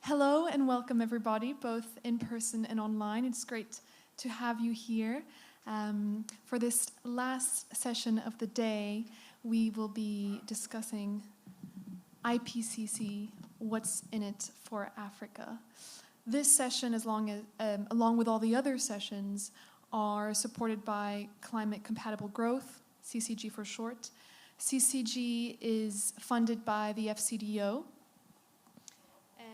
Hello and welcome everybody, both in person and online. It's great to have you here. For this last session of the day, we will be discussing IPCC, what's in it for Africa. This session, along with all the other sessions, are supported by Climate Compatible Growth, CCG for short. CCG is funded by the FCDO and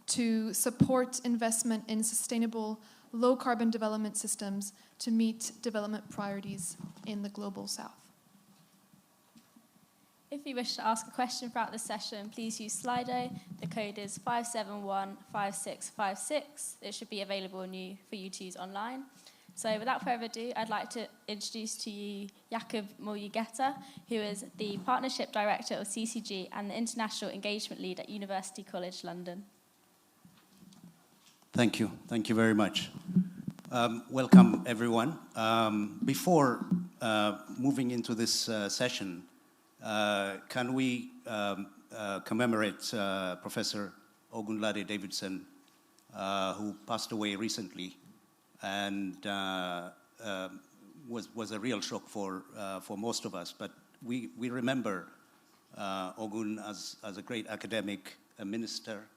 to support investment in sustainable low-carbon development systems to meet development priorities in the Global South. If you wish to ask a question throughout the session, please use Slido. The code is 5715656. It should be available for you to use online. So without further ado, I'd like to introduce to you Jakob Moyugeta, who is the Partnership Director of CCG and the International Engagement Lead at University College London. Thank you. Thank you very much. Welcome, everyone. Before moving into this session, can we commemorate Professor Ogunlade Davidson, who passed away recently and was a real shock for most of us. But we remember Ogun as a great academic, a minister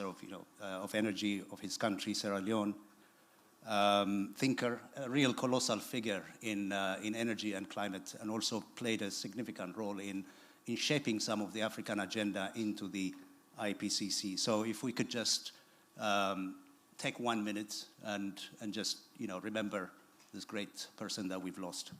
of energy of his country, Sierra Leone, thinker, a real colossal figure in energy and climate, and also played a significant role in shaping some of the African agenda into the IPCC. So if we could just take 1 minute and just remember this great person that we've lost.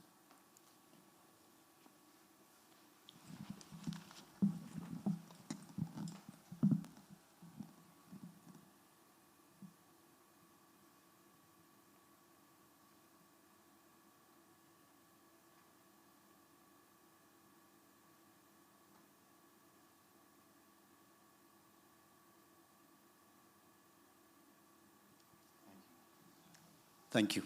Thank you.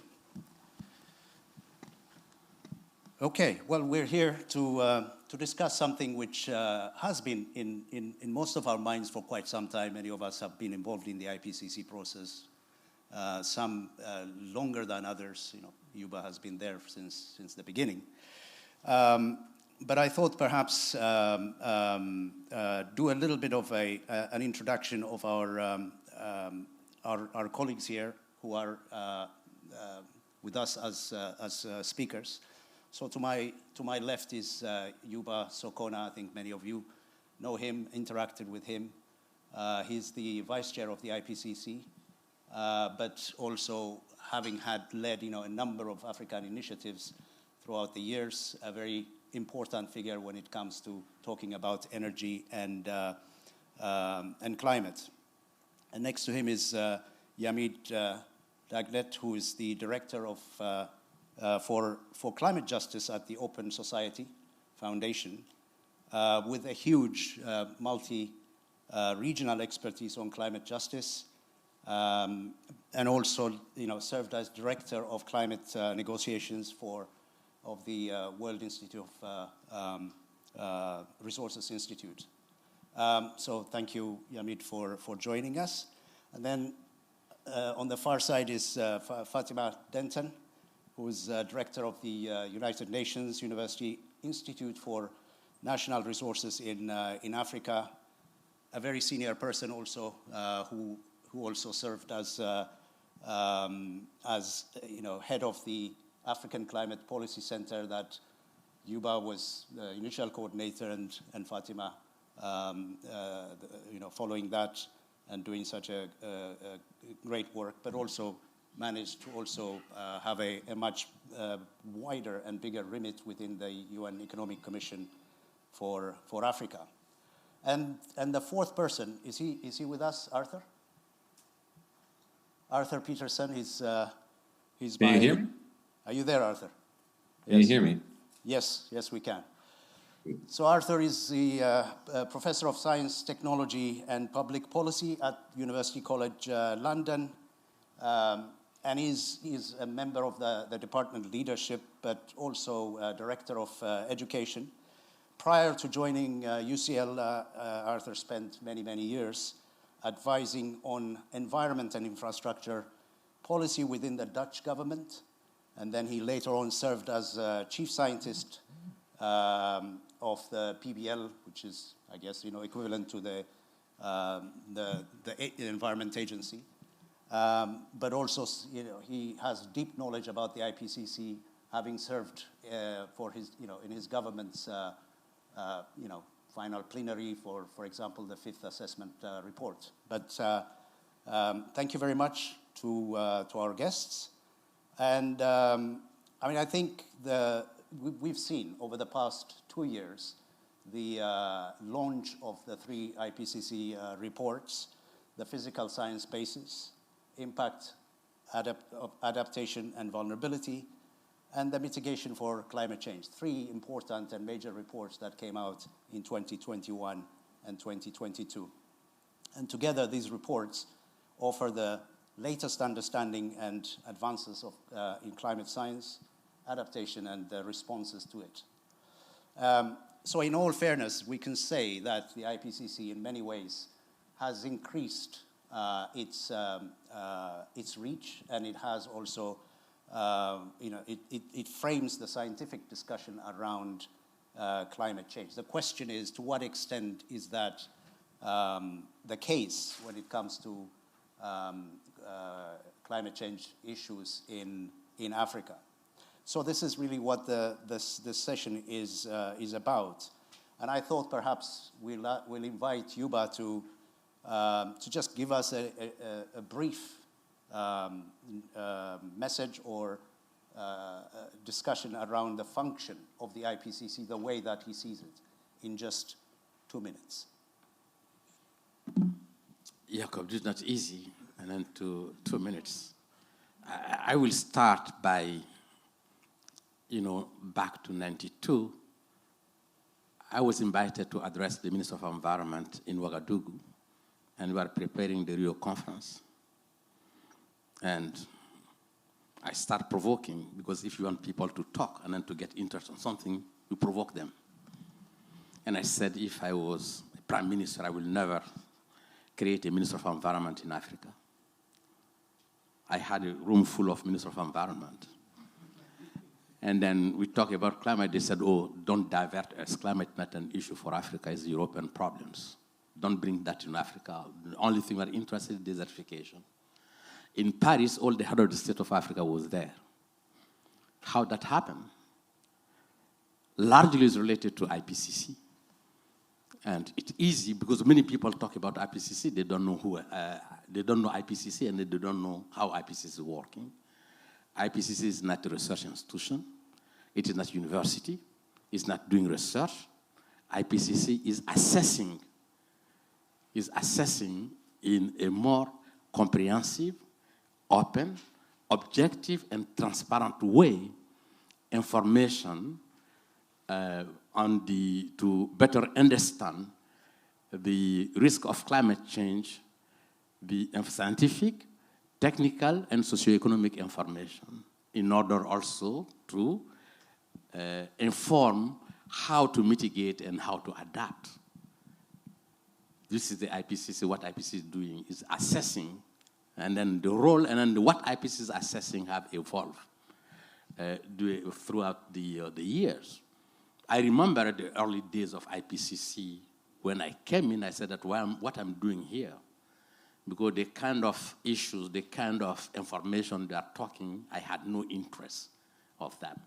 Okay, well, we're here to discuss something which has been in most of our minds for quite some time. Many of us have been involved in the IPCC process, some longer than others. Yuba has been there since the beginning. But I thought perhaps do a little bit of an introduction of our colleagues here who are with us as speakers. So to my left is Yuba Sokona. I think many of you know him, interacted with him. He's the vice chair of the IPCC, but also having led a number of African initiatives throughout the years, a very important figure when it comes to talking about energy and climate. And next to him is Yamid Daglet, who is the director of for climate justice at the Open Society Foundation, with a huge multi-regional expertise on climate justice, and also served as director of climate negotiations of the World Institute of Resources Institute. So thank you, Yamid, for joining us. And then on the far side is Fatima Denton, who is director of the United Nations University Institute for National Resources in Africa, a very senior person also who also served as head of the African Climate Policy Center that Yuba was the initial coordinator, and Fatima following that and doing such a great work, but also managed to also have a much wider and bigger remit within the UN Economic Commission for Africa. And the fourth person, is he with us, Arthur? Arthur Peterson, he's Can you hear me? Are you there, Arthur? Can you hear me? Yes, we can. So Arthur is the Professor of Science, Technology and Public Policy at University College London, and he's a member of the department leadership, but also Director of Education. Prior to joining UCL, Arthur spent many years advising on environment and infrastructure policy within the Dutch government. And then he later on served as chief scientist of the PBL, which is, I guess, equivalent to the Environment Agency. But also, he has deep knowledge about the IPCC, having served for his, in his government's, final plenary for example, the fifth assessment report. But thank you very much to our guests. And I think we've seen over the past 2 years the launch of the 3 IPCC reports: the physical science basis, impact, adaptation and vulnerability, and the mitigation for climate change. 3 important and major reports that came out in 2021 and 2022. And together, these reports offer the latest understanding and advances in climate science, adaptation, and the responses to it. So in all fairness, we can say that the IPCC in many ways has increased its reach, and it has also, it frames the scientific discussion around climate change. The question is, to what extent is that the case when it comes to climate change issues in Africa? So this is really what this session is about. And I thought perhaps we'll invite Yuba to just give us a brief message or discussion around the function of the IPCC, the way that he sees it, in just 2 minutes. Jacob, this is not easy, and then 2 minutes. I will start by, back to 92. I was invited to address the Minister of Environment in Ouagadougou, and we were preparing the Rio conference. And I start provoking, because if you want people to talk and then to get interested in something, you provoke them. And I said, if I was a prime minister, I will never create a Minister of Environment in Africa. I had a room full of Ministers of Environment. And then we talk about climate. They said, oh, don't divert us. Climate not an issue for Africa. It's European problems. Don't bring that in Africa. The only thing we're interested in is desertification. In Paris, all the head of the state of Africa was there. How that happened? Largely is related to IPCC. And it's easy because many people talk about IPCC. They don't know they don't know IPCC, and they don't know how IPCC is working. IPCC is not a research institution. It is not a university. It's not doing research. IPCC is assessing in a more comprehensive, open, objective, and transparent way information to better understand the risk of climate change, the scientific, technical, and socioeconomic information, in order also to inform how to mitigate and how to adapt. This is the IPCC. What IPCC is doing is assessing, and then the role, and then what IPCC is assessing have evolved throughout the years. I remember the early days of IPCC. When I came in, I said that what I'm doing here, because the kind of issues, the kind of information they are talking, I had no interest of them.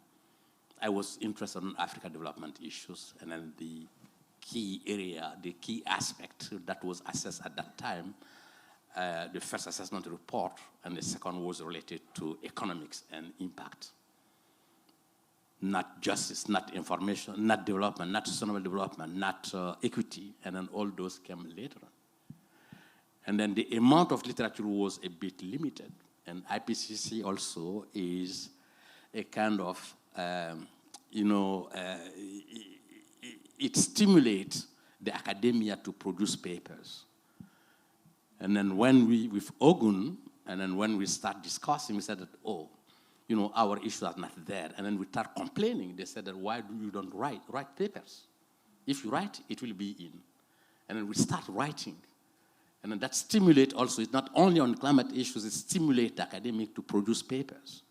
I was interested in African development issues, and then the key area, the key aspect that was assessed at that time, the first assessment report, and the second was related to economics and impact. Not justice, not information, not development, not sustainable development, not equity, and then all those came later on. And then the amount of literature was a bit limited, and IPCC also is a kind of, it stimulates the academia to produce papers. And then when with Ogun, and then when we start discussing, we said that, our issues are not there. And then we start complaining. They said that, why do you don't write papers? If you write, it will be in. And then we start writing. And then that stimulate also, it's not only on climate issues, it stimulate academic to produce papers,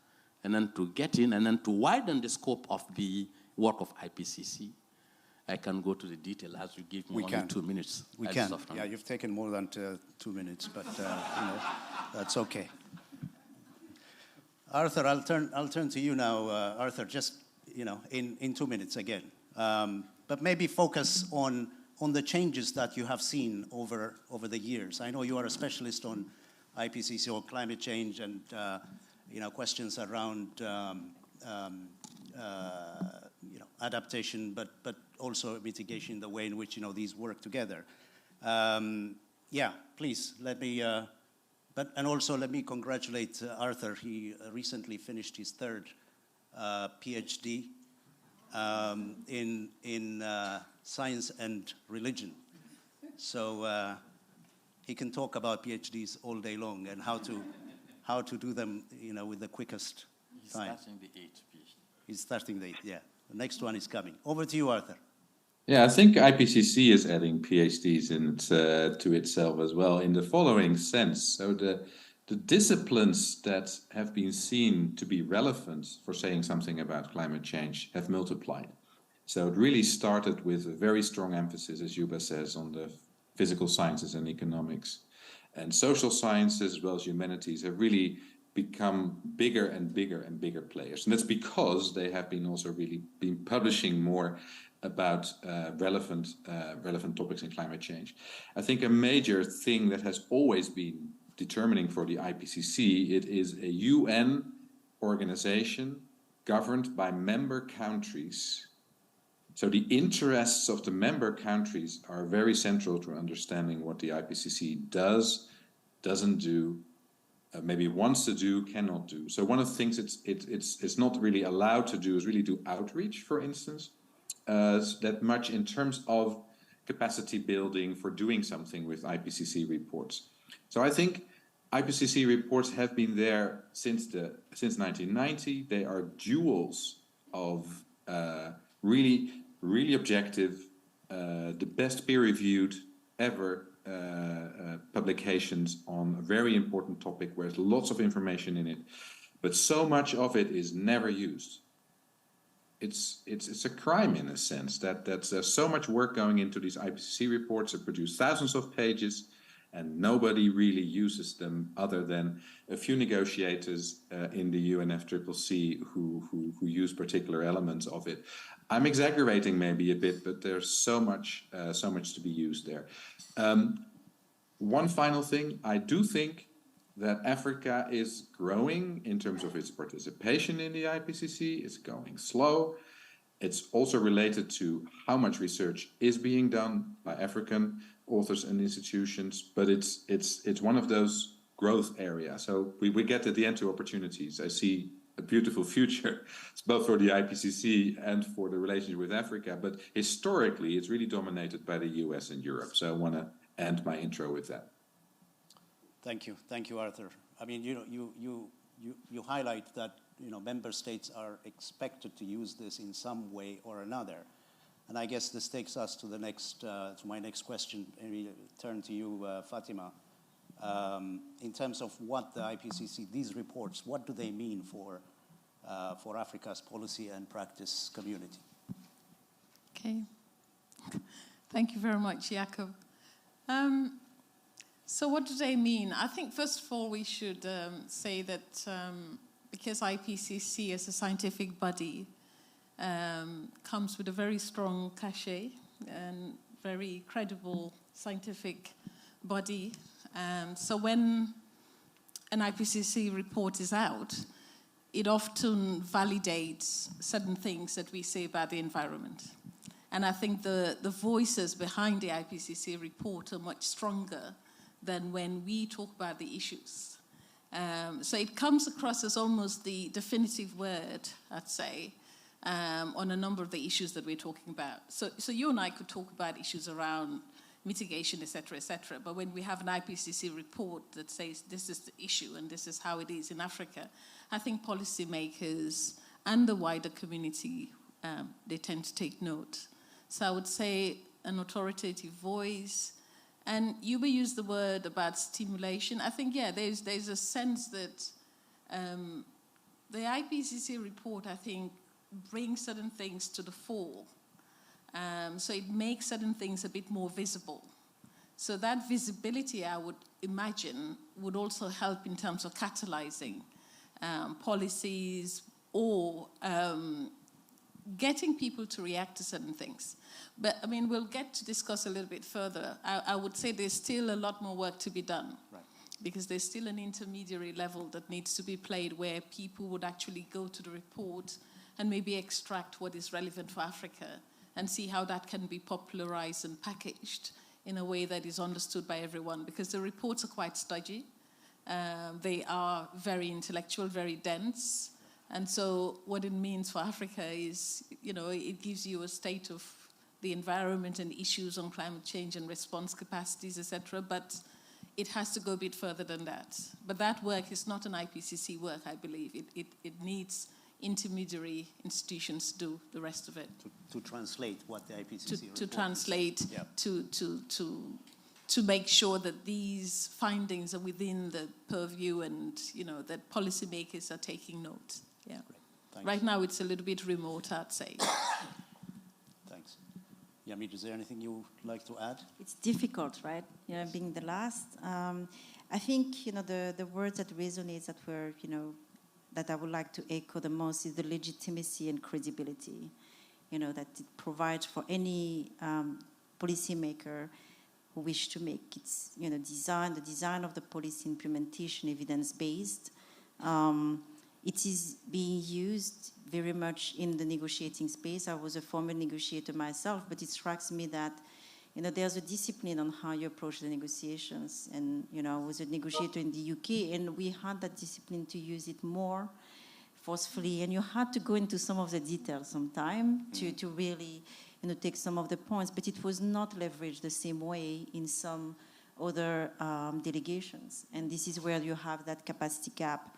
and then to get in, and then to widen the scope of the work of IPCC. I can go to the detail as you give me only 2 minutes. We can. Yeah, you've taken more than 2 minutes, but that's okay. Arthur, I'll turn to you now. Arthur, just in 2 minutes again, but maybe focus on the changes that you have seen over the years. I know you are a specialist on IPCC or climate change and questions around adaptation, but also mitigation, the way in which these work together. Please let me. And also let me congratulate Arthur. He recently finished his 3rd PhD in science and religion. So he can talk about PhDs all day long and how to do them, with the quickest time. He's starting the 8th PhD. He's starting the 8th, yeah. The next one is coming. Over to you, Arthur. Yeah, I think IPCC is adding PhDs to itself as well in the following sense. So the disciplines that have been seen to be relevant for saying something about climate change have multiplied. So it really started with a very strong emphasis, as Yuba says, on the physical sciences and economics. And social sciences, as well as humanities, have really become bigger and bigger and bigger players. And that's because they have been also really been publishing more about relevant topics in climate change. I think a major thing that has always been determining for the IPCC, it is a UN organization governed by member countries. So the interests of the member countries are very central to understanding what the IPCC does, doesn't do, maybe wants to do, cannot do. So one of the things it's not really allowed to do is really do outreach, for instance, that much in terms of capacity building for doing something with IPCC reports. So I think IPCC reports have been there since 1990. They are jewels of really objective, the best peer-reviewed ever publications on a very important topic where there's lots of information in it, but so much of it is never used. It's a crime in a sense that there's so much work going into these IPCC reports that produce thousands of pages, and nobody really uses them other than a few negotiators in the UNFCCC who use particular elements of it. I'm exaggerating maybe a bit, but there's so much to be used there. One final thing, I do think that Africa is growing in terms of its participation in the IPCC. It's going slow. It's also related to how much research is being done by African authors and institutions, but it's one of those growth areas. So we get at the end to opportunities. I see a beautiful future, both for the IPCC and for the relationship with Africa, but historically it's really dominated by the US and Europe. So I want to end my intro with that. Thank you, Arthur. I mean, you highlight that member states are expected to use this in some way or another, and I guess this takes us to the next to my next question. Maybe turn to you, Fatima. In terms of what the IPCC, these reports, what do they mean for Africa's policy and practice community? Okay. Thank you very much, Jakob. So what do they mean? I think, first of all, we should say that because IPCC as a scientific body comes with a very strong cachet and very credible scientific body. So when an IPCC report is out, it often validates certain things that we say about the environment. And I think the voices behind the IPCC report are much stronger than when we talk about the issues. So it comes across as almost the definitive word, I'd say, on a number of the issues that we're talking about. So you and I could talk about issues around mitigation, et cetera, but when we have an IPCC report that says this is the issue and this is how it is in Africa, I think policymakers and the wider community, they tend to take note. So I would say an authoritative voice, And Yuba used the word about stimulation. I think, yeah, there's a sense that the IPCC report, I think, brings certain things to the fore. So it makes certain things a bit more visible. So that visibility, I would imagine, would also help in terms of catalyzing policies or getting people to react to certain things. But, I mean, we'll get to discuss a little bit further. I would say there's still a lot more work to be done. Right. Because there's still an intermediary level that needs to be played where people would actually go to the report and maybe extract what is relevant for Africa and see how that can be popularized and packaged in a way that is understood by everyone. Because the reports are quite stodgy. They are very intellectual, very dense. And so what it means for Africa is, you know, it gives you a state of the environment and issues on climate change and response capacities, etc. But it has to go a bit further than that. But that work is not an IPCC work, I believe. It needs intermediary institutions to do the rest of it. To translate what the IPCC to translate, yeah. to make sure that these findings are within the purview and, you know, that policymakers are taking note. Yeah. Right now it's a little bit remote, I'd say. Thanks. Yamid, is there anything you would like to add? It's difficult, right? You know, being the last. I think, you know, the words that resonate that were, you know, that I would like to echo the most is the legitimacy and credibility, you know, that it provides for any policymaker who wish to make its, you know, the design of the policy implementation evidence-based. It is being used very much in the negotiating space. I was a former negotiator myself, but it strikes me that, you know, there's a discipline on how you approach the negotiations. And, you know, I was a negotiator in the UK, and we had that discipline to use it more forcefully. And you had to go into some of the details sometimes to really, you know, take some of the points. But it was not leveraged the same way in some other delegations. And this is where you have that capacity gap.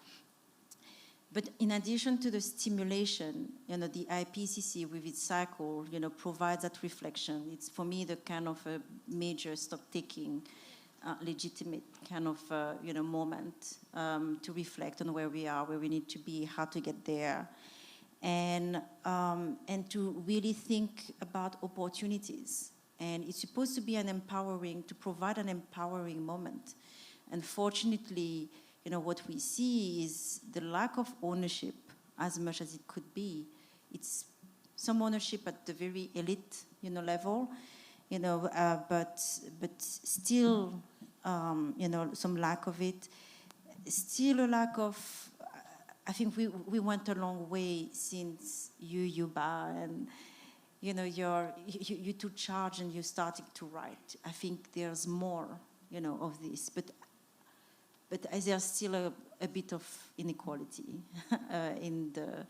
But in addition to the stimulation, you know, the IPCC with its cycle, you know, provides that reflection. It's, for me, the kind of a major stock-taking, legitimate kind of, you know, moment to reflect on where we are, where we need to be, how to get there, and to really think about opportunities. And it's supposed to be to provide an empowering moment. Unfortunately, you know, what we see is the lack of ownership as much as it could be. It's some ownership at the very elite, you know, level, you know, but still, you know, some lack of it. Still a lack of, I think we went a long way since Yuba, and, you know, you took charge and you started to write. I think there's more, you know, of this, but there's still a bit of inequality in the.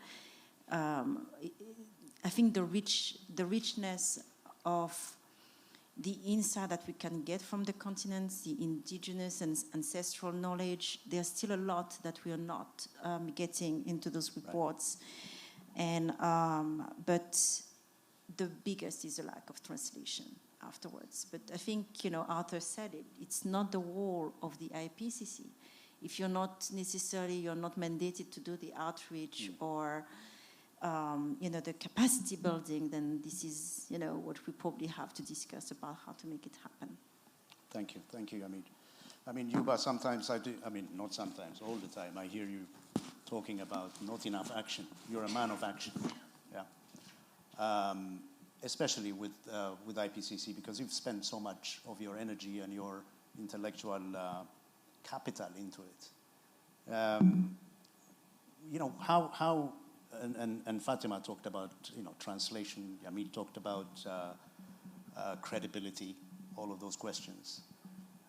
I think the richness of the insight that we can get from the continents, the indigenous and ancestral knowledge, there's still a lot that we are not getting into those reports, and but the biggest is the lack of translation afterwards. But I think, you know, Arthur said it, it's not the role of the IPCC. If you're not mandated to do the outreach or, you know, the capacity building, then this is, you know, what we probably have to discuss about how to make it happen. Thank you, Yamid. I mean, Yuba, sometimes not sometimes, all the time, I hear you talking about not enough action. You're a man of action, yeah. Especially with IPCC, because you've spent so much of your energy and your intellectual capital into it. You know, how and Fatima talked about, you know, translation. Yamid talked about credibility, all of those questions.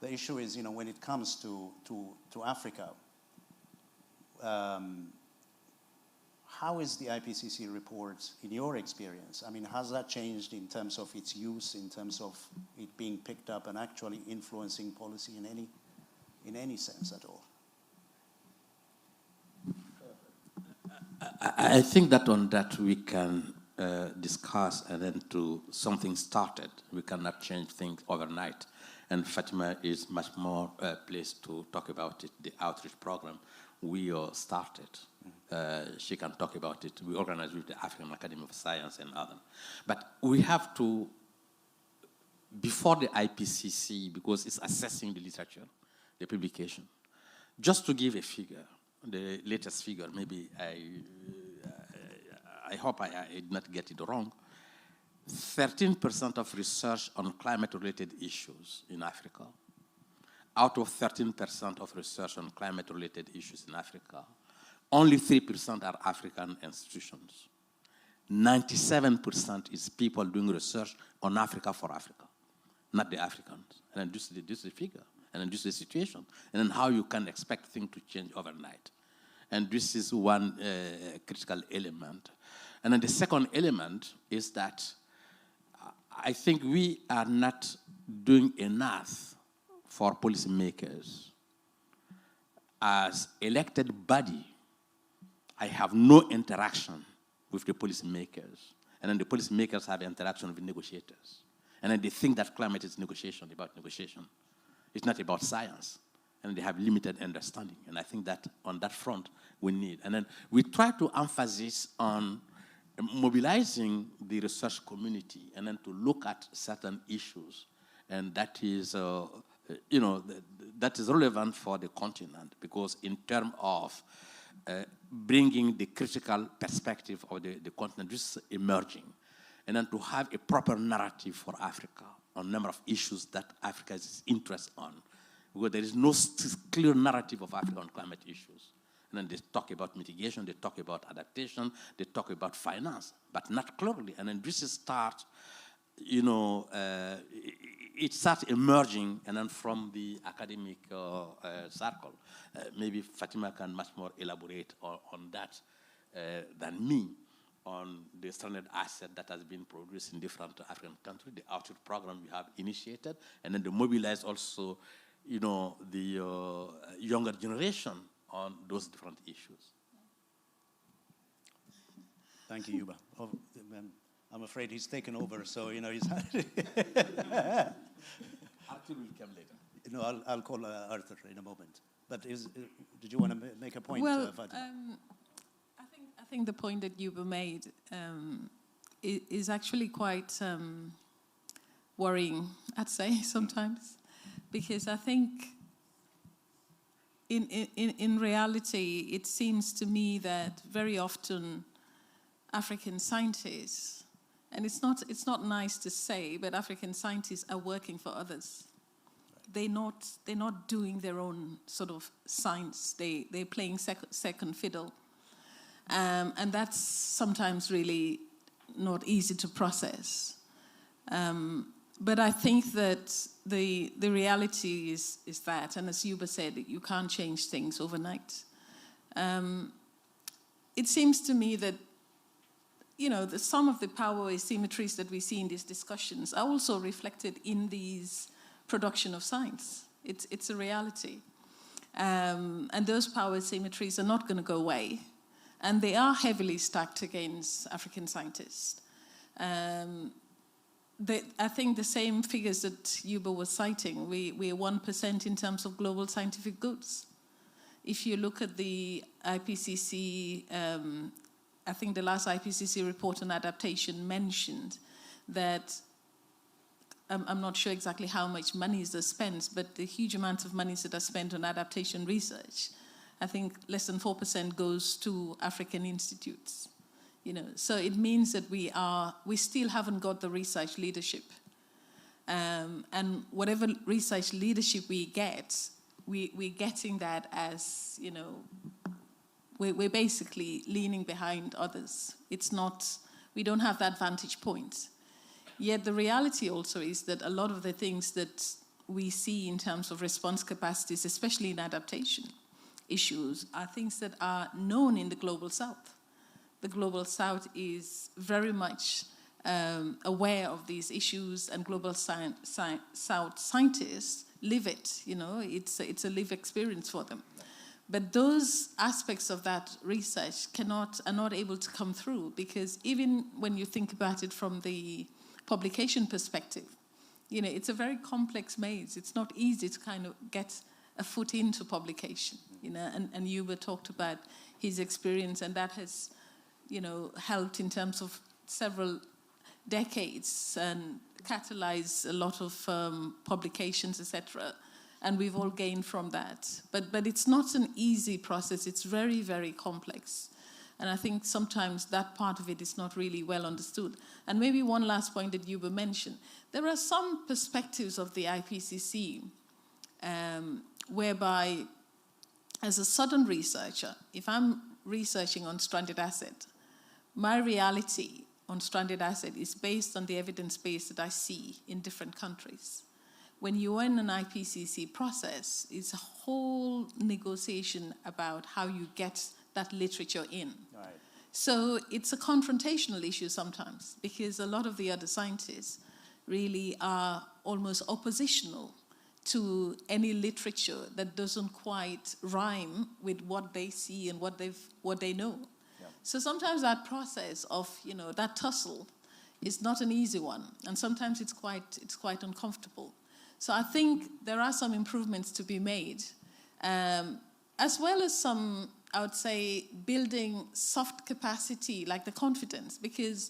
The issue is, you know, when it comes to Africa, how is the IPCC report, in your experience? I mean, has that changed in terms of its use, in terms of it being picked up and actually influencing policy in any sense at all? I think that on that we can discuss and then to something started. We cannot change things overnight. And Fatima is much more placed to talk about it, the outreach program we started. She can talk about it. We organize with the African Academy of Science and others. But we have to, before the IPCC, because it's assessing the literature, the publication, just to give a figure, the latest figure, maybe I hope I did not get it wrong, 13% of research on climate-related issues in Africa. Out of 13% of research on climate-related issues in Africa, only 3% are African institutions. 97% is people doing research on Africa for Africa, not the Africans. And then this is the figure, and then this is the situation, and then how you can expect things to change overnight. And this is one critical element. And then the second element is that I think we are not doing enough for policymakers. As elected body, I have no interaction with the policymakers. And then the policymakers have interaction with negotiators. And then they think that climate is negotiation, about negotiation. It's not about science. And they have limited understanding. And I think that on that front, we need. And then we try to emphasize on mobilizing the research community and then to look at certain issues. And that is, that is relevant for the continent because in terms of bringing the critical perspective of the continent, this is emerging. And then to have a proper narrative for Africa on a number of issues that Africa is interested on. Because there is no clear narrative of Africa on climate issues. And then they talk about mitigation, they talk about adaptation, they talk about finance, but not clearly. And then this starts, it starts emerging, and then from the academic circle. Maybe Fatima can much more elaborate on that than me, on the stranded asset that has been produced in different African countries, the outreach program we have initiated, and then to mobilize also, the younger generation on those different issues. Thank you, Yuba. Oh, I'm afraid he's taken over, so he's. Arthur will come later. I'll call Arthur in a moment. But did you want to make a point? Well, I think the point that Yuba made is actually quite worrying, I'd say sometimes, because I think in reality, it seems to me that very often African scientists, and it's not nice to say, but African scientists are working for others. They're not doing their own sort of science. They're playing second fiddle, and that's sometimes really not easy to process. But I think that the reality is that, and as Yuba said, you can't change things overnight. It seems to me that some of the power asymmetries that we see in these discussions are also reflected in these production of science. It's a reality. And those power asymmetries are not going to go away. And they are heavily stacked against African scientists. I think the same figures that Yuba was citing, we're 1% in terms of global scientific goods. If you look at the IPCC, I think the last IPCC report on adaptation mentioned that, I'm not sure exactly how much money is spent, but the huge amount of money that are spent on adaptation research, I think less than 4% goes to African institutes. So it means that we still haven't got the research leadership. And whatever research leadership we get, we're getting that as, we're basically leaning behind others. We don't have that vantage point. Yet the reality also is that a lot of the things that we see in terms of response capacities, especially in adaptation issues, are things that are known in the Global South. The Global South is very much aware of these issues, and Global South scientists live it. It's a live experience for them. But those aspects of that research are not able to come through, because even when you think about it from the publication perspective, it's a very complex maze. It's not easy to kind of get a foot into publication, and Yuba talked about his experience, and that has, helped in terms of several decades and catalyzed a lot of publications, etc. And we've all gained from that. But it's not an easy process. It's very, very complex. And I think sometimes that part of it is not really well understood. And maybe one last point that Yuba mentioned. There are some perspectives of the IPCC whereby, as a Southern researcher, if I'm researching on stranded asset, my reality on stranded asset is based on the evidence base that I see in different countries. When you're in an IPCC process, it's a whole negotiation about how you get that literature in. Right. So it's a confrontational issue sometimes, because a lot of the other scientists really are almost oppositional to any literature that doesn't quite rhyme with what they see and what they know. Yeah. So sometimes that process of, that tussle is not an easy one, and sometimes it's quite uncomfortable. So I think there are some improvements to be made, as well as some, I would say, building soft capacity, like the confidence, because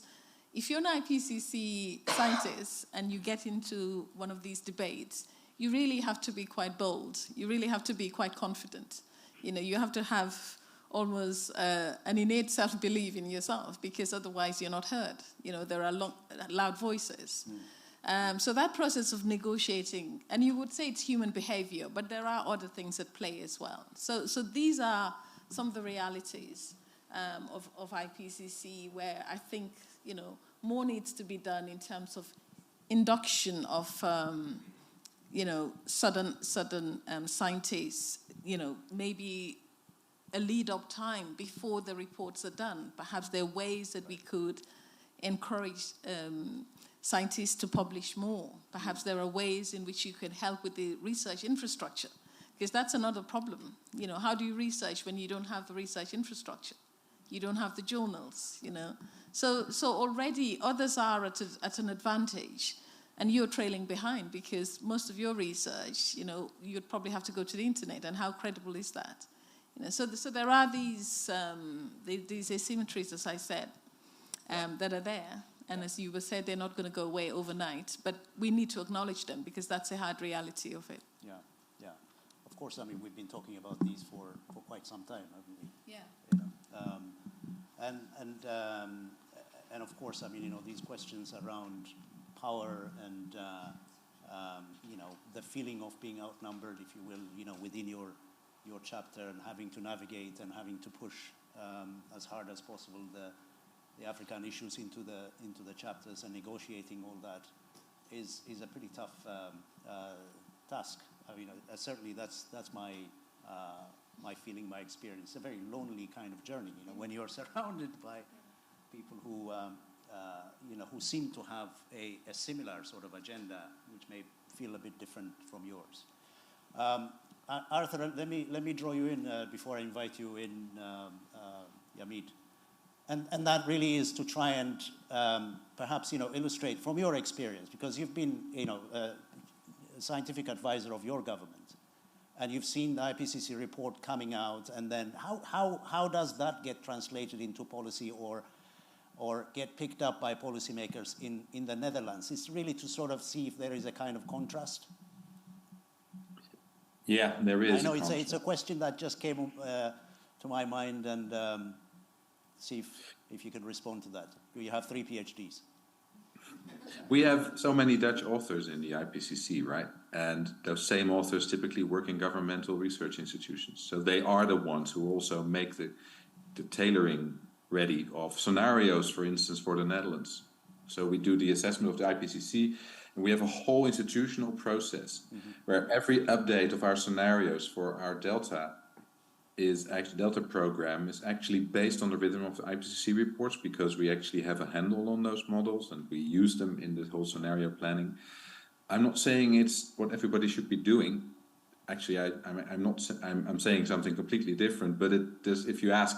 if you're an IPCC scientist and you get into one of these debates, you really have to be quite bold. You really have to be quite confident. You have to have almost an innate self-belief in yourself, because otherwise you're not heard. There are loud voices. So that process of negotiating, and you would say it's human behavior, but there are other things at play as well. So these are some of the realities of IPCC, where I think, more needs to be done in terms of induction of, sudden scientists, maybe a lead-up time before the reports are done. Perhaps there are ways that we could encourage scientists to publish more. Perhaps there are ways in which you can help with the research infrastructure, because that's another problem. How do you research when you don't have the research infrastructure? You don't have the journals, So already others are at an advantage, and you're trailing behind, because most of your research, you'd probably have to go to the internet, and how credible is that? So there are these asymmetries, as I said, that are there. And as you said, they're not going to go away overnight, but we need to acknowledge them, because that's a hard reality of it. Yeah. Of course, we've been talking about these for quite some time, haven't we? Yeah. And of course, these questions around power and, the feeling of being outnumbered, if you will, within your chapter, and having to navigate and having to push as hard as possible the African issues into the chapters, and negotiating all that is a pretty tough task. Certainly that's my feeling, my experience. It's a very lonely kind of journey, when you're surrounded by people who who seem to have a similar sort of agenda, which may feel a bit different from yours. Arthur, let me draw you in before I invite you in, Yamid. And that really is to try and perhaps illustrate from your experience, because you've been a scientific advisor of your government, and you've seen the IPCC report coming out, and then how does that get translated into policy or get picked up by policymakers in the Netherlands? It's really to sort of see if there is a kind of contrast. Yeah, there is. I know it's a question that just came to my mind, and see if you can respond to that. You have 3 PhDs. We have so many Dutch authors in the IPCC, right? And those same authors typically work in governmental research institutions. So they are the ones who also make the tailoring ready of scenarios, for instance, for the Netherlands. So we do the assessment of the IPCC, and we have a whole institutional process where every update of our scenarios for our Delta program is actually based on the rhythm of the IPCC reports, because we actually have a handle on those models and we use them in the whole scenario planning. I'm not saying it's what everybody should be doing, actually, I'm saying something completely different. But if you ask,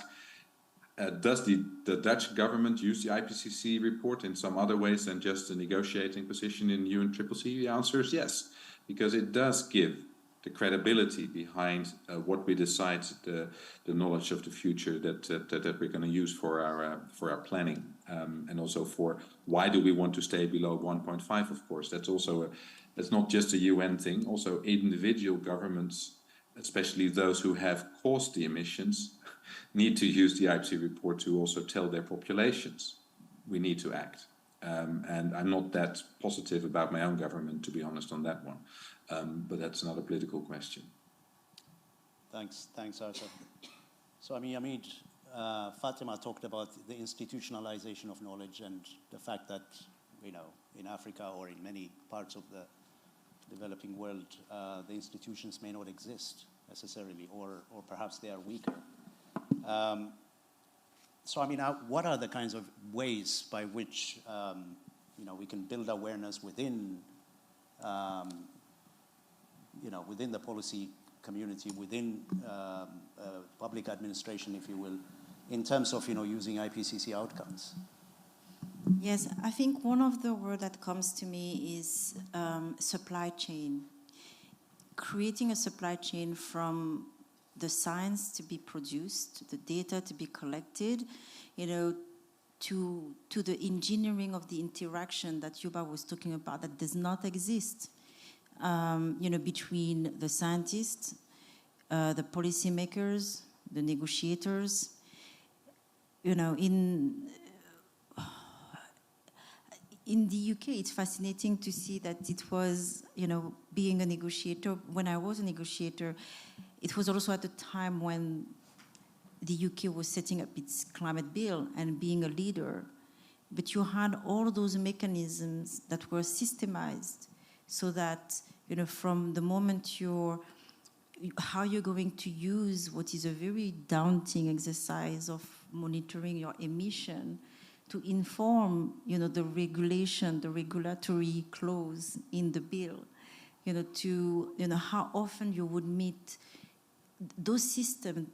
does the Dutch government use the IPCC report in some other ways than just a negotiating position in UNCCC? The answer is yes, because it does give the credibility behind what we decide, the knowledge of the future that we're going to use for our planning, and also for why do we want to stay below 1.5. Of course, that's not just a UN thing. Also, individual governments, especially those who have caused the emissions, need to use the IPCC report to also tell their populations we need to act. And I'm not that positive about my own government, to be honest, on that one. But that's another political question. Thanks, Arthur. So, I mean, Fatima talked about the institutionalization of knowledge and the fact that, in Africa or in many parts of the developing world, the institutions may not exist necessarily, or perhaps they are weaker. So, I mean, what are the kinds of ways by which, we can build awareness within, within the policy community, within public administration, if you will, in terms of, using IPCC outcomes? Yes, I think one of the words that comes to me is supply chain. Creating a supply chain from the science to be produced, the data to be collected, to the engineering of the interaction that Yuba was talking about that does not exist, between the scientists, the policymakers, the negotiators. In the UK, it's fascinating to see that it was, being a negotiator. When I was a negotiator, it was also at the time when the UK was setting up its climate bill and being a leader. But you had all those mechanisms that were systemized so that, from the moment how you're going to use what is a very daunting exercise of monitoring your emission to inform, the regulation, the regulatory clause in the bill, to, how often you would meet those systems,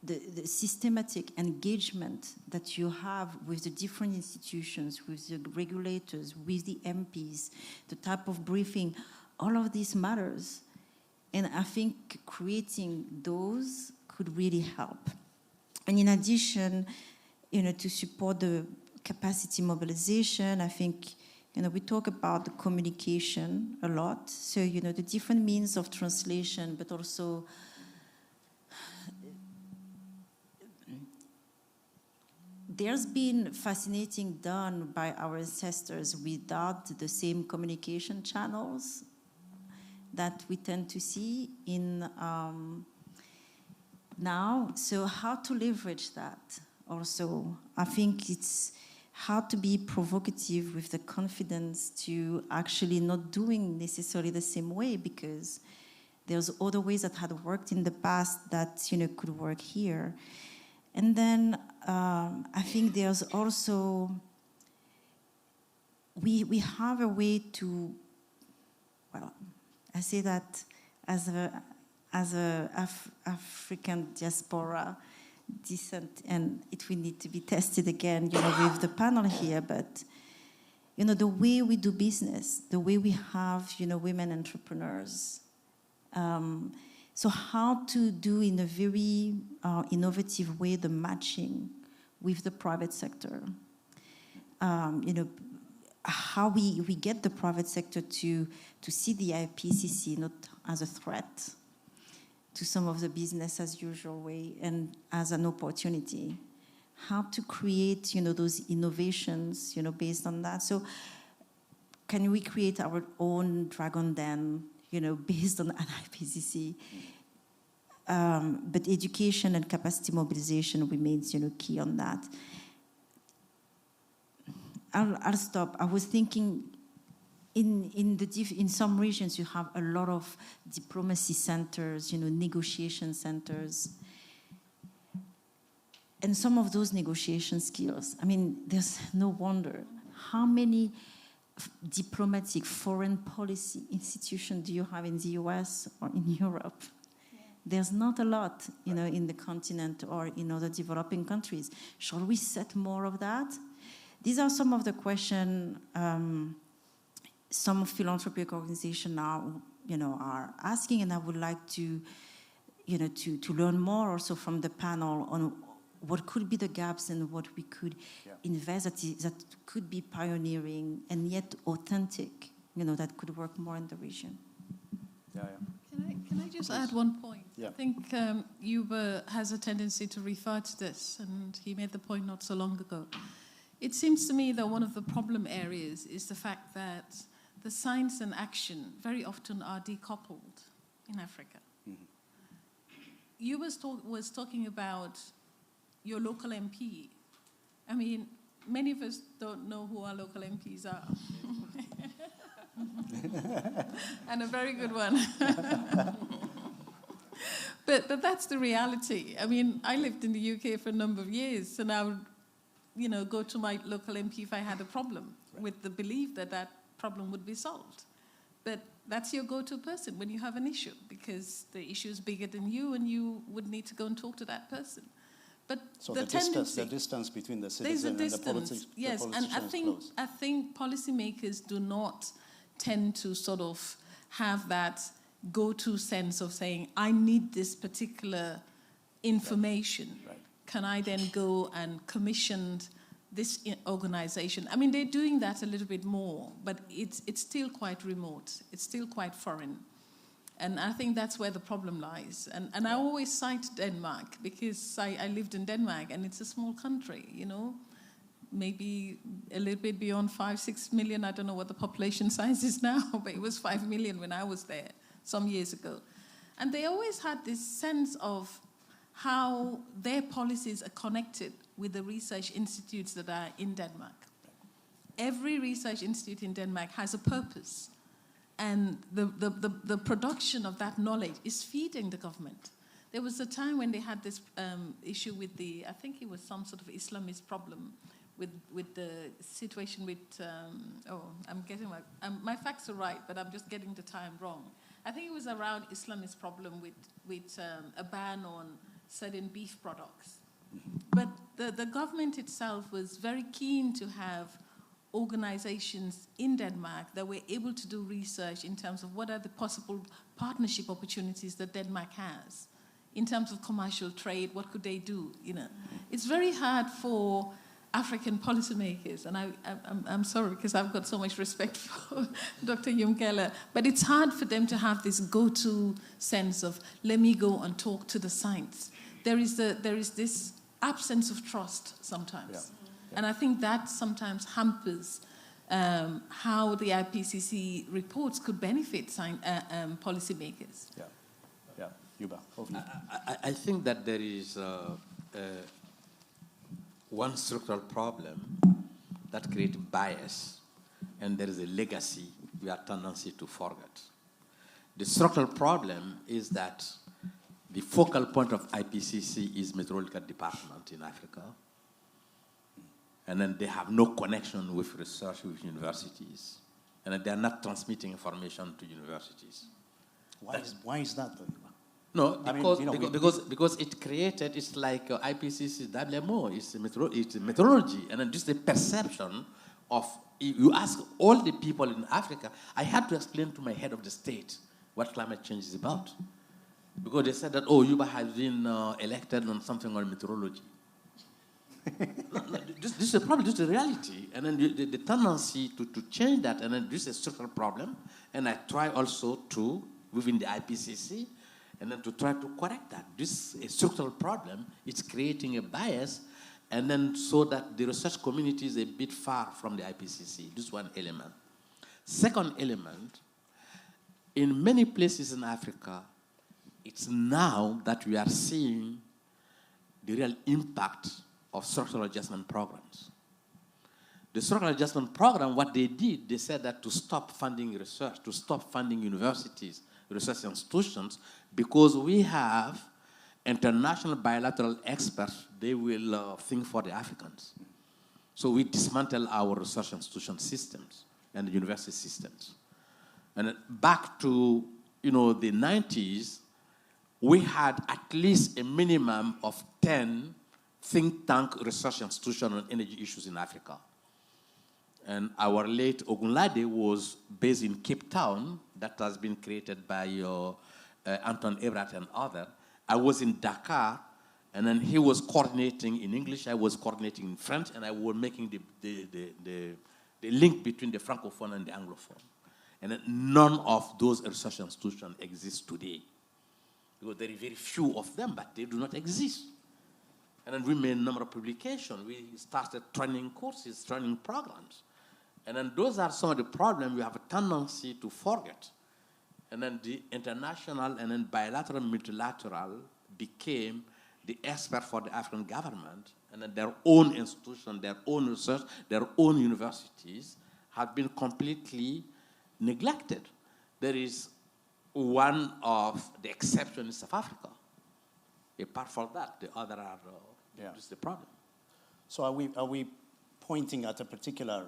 the systematic engagement that you have with the different institutions, with the regulators, with the MPs, the type of briefing, all of this matters. And I think creating those could really help. And in addition, to support the capacity mobilization, I think, we talk about the communication a lot. So, the different means of translation, but also there's been fascinating done by our ancestors without the same communication channels that we tend to see in now. So how to leverage that also? I think it's how to be provocative with the confidence to actually not doing necessarily the same way, because there's other ways that had worked in the past that, could work here. And then I think there's also, we have a way to, well, I say that as a African diaspora descent, and it will need to be tested again, with the panel here, but, the way we do business, the way we have, women entrepreneurs, so how to do in a very innovative way the matching with the private sector. How we get the private sector to see the IPCC not as a threat to some of the business as usual way and as an opportunity. How to create, those innovations, based on that. So can we create our own dragon den, based on an IPCC? But education and capacity mobilization remains, key on that. I'll stop. I was thinking, in some regions you have a lot of diplomacy centers, negotiation centers, and some of those negotiation skills. I mean, there's no wonder how many diplomatic foreign policy institution do you have in the US or in Europe? Yeah. There's not a lot, in the continent or in other developing countries. Shall we set more of that? These are some of the questions some philanthropic organizations now, are asking, and I would like to, to learn more also from the panel on what could be the gaps and what we could invest that could be pioneering and yet authentic, that could work more in the region. Can I just add one point? Yeah. I think Yuba has a tendency to refer to this, and he made the point not so long ago. It seems to me that one of the problem areas is the fact that the science and action very often are decoupled in Africa. Mm-hmm. You was talking about your local MP. I mean, many of us don't know who our local MPs are. And a very good one. But that's the reality. I mean, I lived in the UK for a number of years, and I would, go to my local MP if I had a problem, with the belief that that problem would be solved. But that's your go-to person when you have an issue, because the issue is bigger than you, and you would need to go and talk to that person. But so the distance between the citizen and the politician. Yes, and I think policymakers do not tend to sort of have that go-to sense of saying, I need this particular information. Right. Can I then go and commission this organization? I mean, they're doing that a little bit more, but it's still quite remote. It's still quite foreign. And I think that's where the problem lies. And I always cite Denmark, because I lived in Denmark, and it's a small country, maybe a little bit beyond 5-6 million. I don't know what the population size is now, but it was 5 million when I was there some years ago. And they always had this sense of how their policies are connected with the research institutes that are in Denmark. Every research institute in Denmark has a purpose. And the production of that knowledge is feeding the government. There was a time when they had this issue with I think it was some sort of Islamist problem with the situation with, I'm getting my facts are right, but I'm just getting the time wrong. I think it was around Islamist problem with a ban on certain beef products. But the government itself was very keen to have organizations in Denmark that were able to do research in terms of what are the possible partnership opportunities that Denmark has in terms of commercial trade. What could they do? It's very hard for African policymakers, and I'm sorry because I've got so much respect for Dr. Jumkeller, but it's hard for them to have this go-to sense of, let me go and talk to the science. There is this absence of trust sometimes. Yeah. And I think that sometimes hampers how the IPCC reports could benefit policymakers. Yeah, Yuba. I think that there is one structural problem that creates bias, and there is a legacy we have tendency to forget. The structural problem is that the focal point of IPCC is meteorological department in Africa. And then they have no connection with research with universities. And then they are not transmitting information to universities. Why is that, then? No, because it created, it's like IPCC, WMO, it's meteorology. And then just the perception of, you ask all the people in Africa, I had to explain to my head of the state what climate change is about. Because they said that, Yuba has been elected on something on meteorology. This is a problem, this is the reality. And then the tendency to change that, and then this is a structural problem. And I try also to, within the IPCC, and then to try to correct that. This is a structural problem. It's creating a bias, and then so that the research community is a bit far from the IPCC. This is one element. Second element, in many places in Africa, it's now that we are seeing the real impact of structural adjustment programs. The structural adjustment program, what they did, they said that to stop funding research, to stop funding universities, research institutions, because we have international bilateral experts, they will think for the Africans. So we dismantle our research institution systems. and the university systems. And back to, the 90s, we had at least a minimum of 10 think tank research institutions on energy issues in Africa. And our late Ogunlade was based in Cape Town. That has been created by Anton Ebrat and others. I was in Dakar, and then he was coordinating in English, I was coordinating in French, and I was making the link between the Francophone and the Anglophone. And then none of those research institutions exist today. Because there are very few of them, but they do not exist. And then we made a number of publications. We started training courses, training programs. And then those are some of the problems we have a tendency to forget. And then the international and then bilateral, multilateral became the expert for the African government. And then their own institutions, their own research, their own universities have been completely neglected. There is one of the exceptions in South Africa. Apart from that, the other are just the problem. So are we pointing at a particular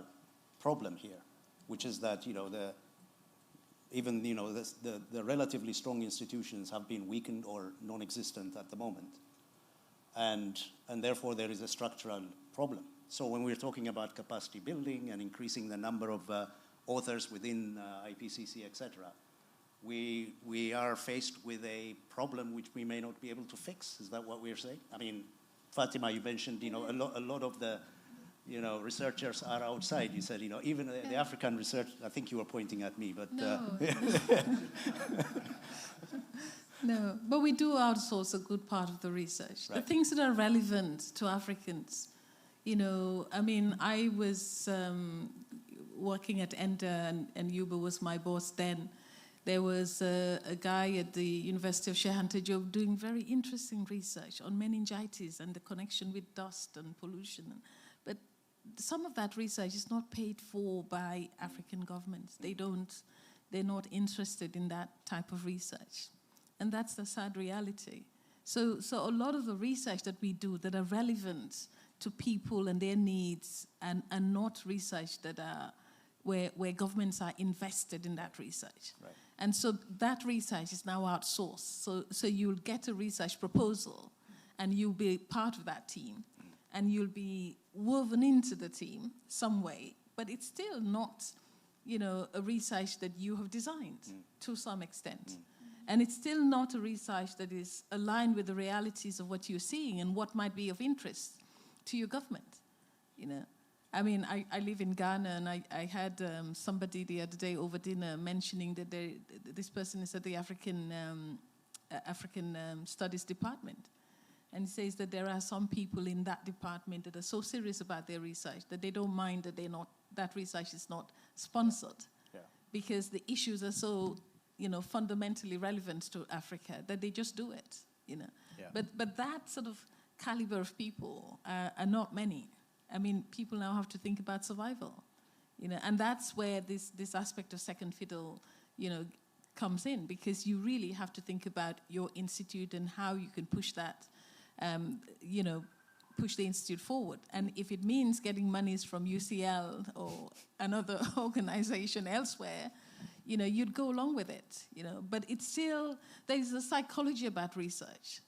problem here, which is that the relatively strong institutions have been weakened or non-existent at the moment, and therefore there is a structural problem. So when we're talking about capacity building and increasing the number of authors within IPCC, etc., we are faced with a problem which we may not be able to fix. Is that what we're saying? I mean, Fatima, you mentioned a lot of the researchers are outside. You said even the African research. I think you were pointing at me, but no. No, but we do outsource a good part of the research. Right. The things that are relevant to Africans. I was working at ENDA, and Yuba was my boss then. There was a guy at the University of Sheikh Anta Diop doing very interesting research on meningitis and the connection with dust and pollution. But some of that research is not paid for by African governments. They're not interested in that type of research. And that's the sad reality. So a lot of the research that we do that are relevant to people and their needs and not research that are where governments are invested in that research. Right. And so that research is now outsourced. So you'll get a research proposal and you'll be part of that team and you'll be woven into the team some way, but it's still not, a research that you have designed to some extent. And it's still not a research that is aligned with the realities of what you're seeing and what might be of interest to your government, I live in Ghana, and I had somebody the other day over dinner mentioning that this person is at the African Studies Department. And he says that there are some people in that department that are so serious about their research that they don't mind that that research is not sponsored. Yeah. Because the issues are so, fundamentally relevant to Africa that they just do it, Yeah. But that sort of caliber of people are not many. People now have to think about survival, and that's where this aspect of second fiddle, comes in, because you really have to think about your institute and how you can push that, push the institute forward. And if it means getting monies from UCL or another organization elsewhere, you'd go along with it, But it's still, there's a psychology about research.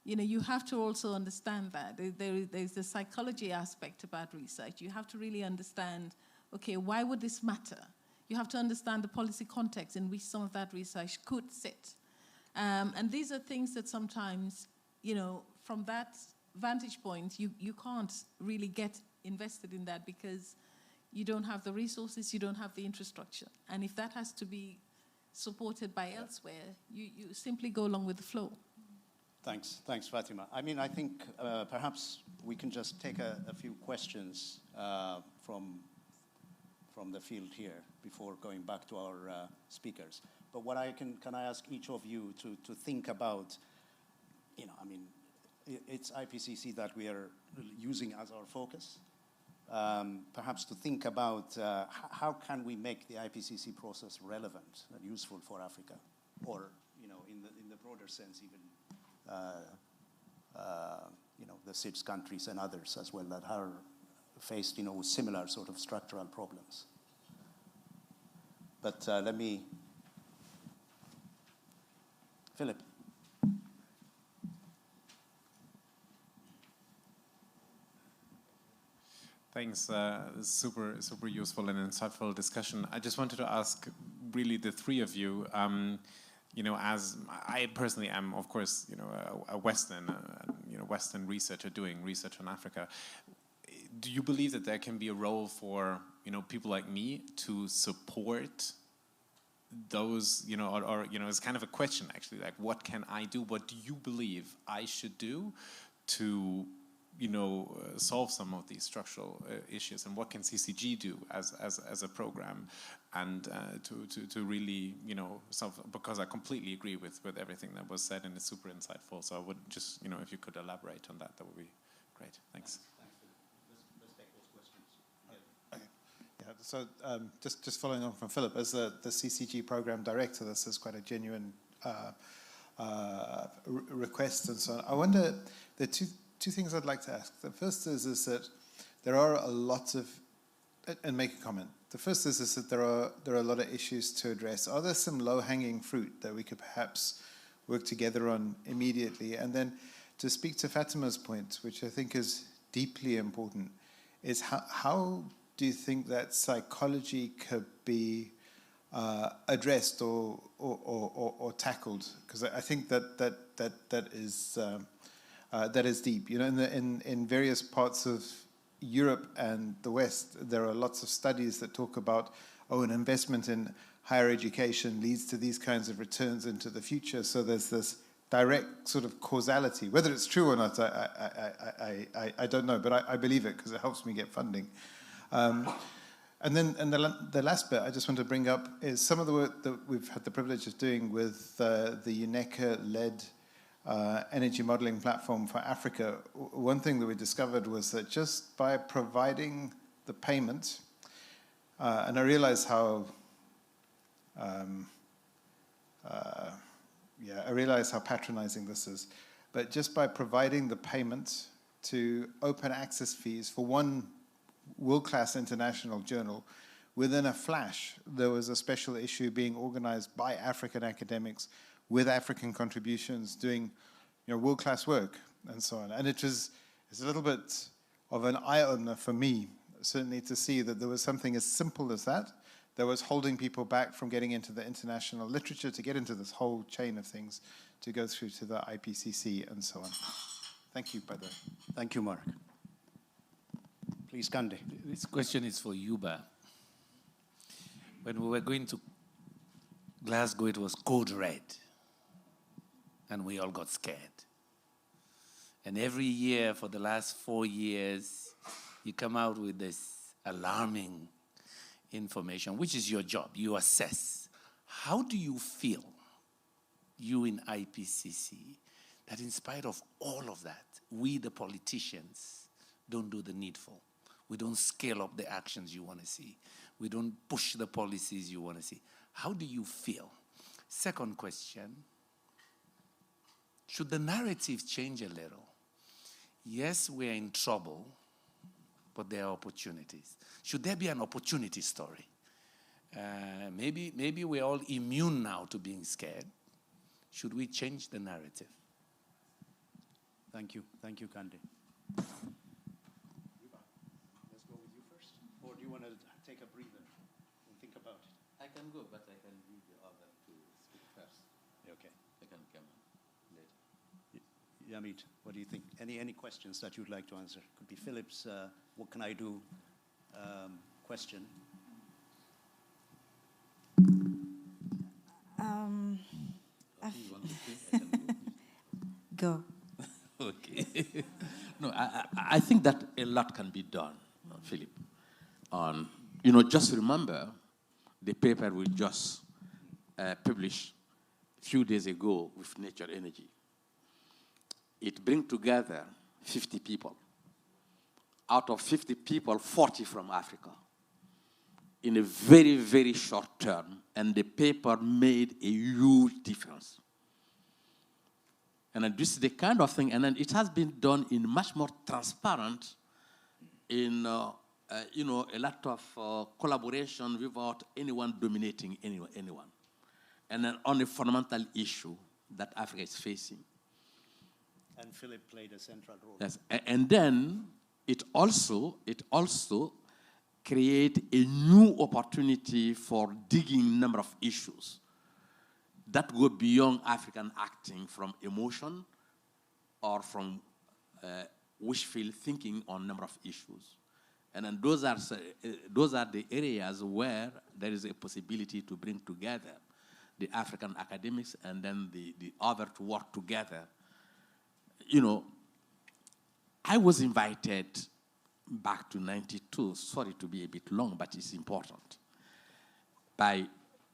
You have to also understand that. There's the psychology aspect about research. You have to really understand, okay, why would this matter? You have to understand the policy context in which some of that research could sit. And these are things that sometimes, from that vantage point, you can't really get invested in that because you don't have the resources, you don't have the infrastructure. And if that has to be supported by elsewhere, you simply go along with the flow. Thanks, Fatima. I think perhaps we can just take a few questions from the field here before going back to our speakers. But what can I ask each of you to think about? It's IPCC that we are using as our focus. Perhaps to think about how can we make the IPCC process relevant and useful for Africa, or in the broader sense even. The SIDS countries and others as well that are faced, with similar sort of structural problems. But let me, Philip. Thanks. Super useful and insightful discussion. I just wanted to ask, really, the three of you. You know, as I personally am, of course, you know, a Western researcher doing research on Africa. Do you believe that there can be a role for, you know, people like me to support those, you know, or you know, it's kind of a question actually, like, what can I do? What do you believe I should do to, you know, solve some of these structural issues, and what can CCG do as a program, and to really, you know, solve? Because I completely agree with everything that was said, and it's super insightful. So I would just, you know, if you could elaborate on that, that would be great. Thanks. Let's take those questions. Yeah. So just following on from Philip, as the CCG program director, this is quite a genuine request and so on. I wonder, there are two things I'd like to ask. The first is that there are a lot of, and make a comment. The first is that there are a lot of issues to address. Are there some low-hanging fruit that we could perhaps work together on immediately? And then to speak to Fatima's point, which I think is deeply important, is how do you think that psychology could be addressed or tackled? Because I think that is deep. You know, in various parts of Europe and the West, there are lots of studies that talk about, an investment in higher education leads to these kinds of returns into the future. So there's this direct sort of causality. Whether it's true or not, I don't know, but I believe it because it helps me get funding. And the last bit I just want to bring up is some of the work that we've had the privilege of doing with the UNECA-led energy modeling platform for Africa. One thing that we discovered was that just by providing the payment, and I realize how patronizing this is, but just by providing the payment to open access fees for one world-class international journal, within a flash, there was a special issue being organized by African academics with African contributions, doing, you know, world-class work and so on. And it's a little bit of an eye-opener for me, certainly, to see that there was something as simple as that was holding people back from getting into the international literature, to get into this whole chain of things, to go through to the IPCC and so on. Thank you, by the way. Thank you, Mark. Please, Kande. This question is for Yuba. When we were going to Glasgow, it was code red, and we all got scared. And every year for the last 4 years, you come out with this alarming information, which is your job. You assess. How do you feel, you in IPCC, that in spite of all of that, we, the politicians, don't do the needful? We don't scale up the actions you want to see. We don't push the policies you want to see. How do you feel? Second question, should the narrative change a little? Yes, we're in trouble, but there are opportunities. Should there be an opportunity story? Maybe we're all immune now to being scared. Should we change the narrative? Thank you, Kande. Let's go with you first, or do you want to take a breather and think about it? I can go, but I can leave the other to speak first. Okay. I can come later. Yamit, what do you think? Any questions that you'd like to answer? Could be Philip's what can I do question. Go. Okay. No, I think that a lot can be done, Philip. Just remember the paper we just published a few days ago with Nature Energy. It brings together 50 people. Out of 50 people, 40 from Africa, in a very, very short term, and the paper made a huge difference. And this is the kind of thing, and then it has been done in much more transparent, in a lot of collaboration without anyone dominating anyone. And then on a fundamental issue that Africa is facing. And Philip played a central role. Yes, and then it also create a new opportunity for digging number of issues that go beyond African acting from emotion or from wishful thinking on number of issues. And then those are the areas where there is a possibility to bring together the African academics and then the other to work together. I was invited back to 92, sorry to be a bit long, but it's important, by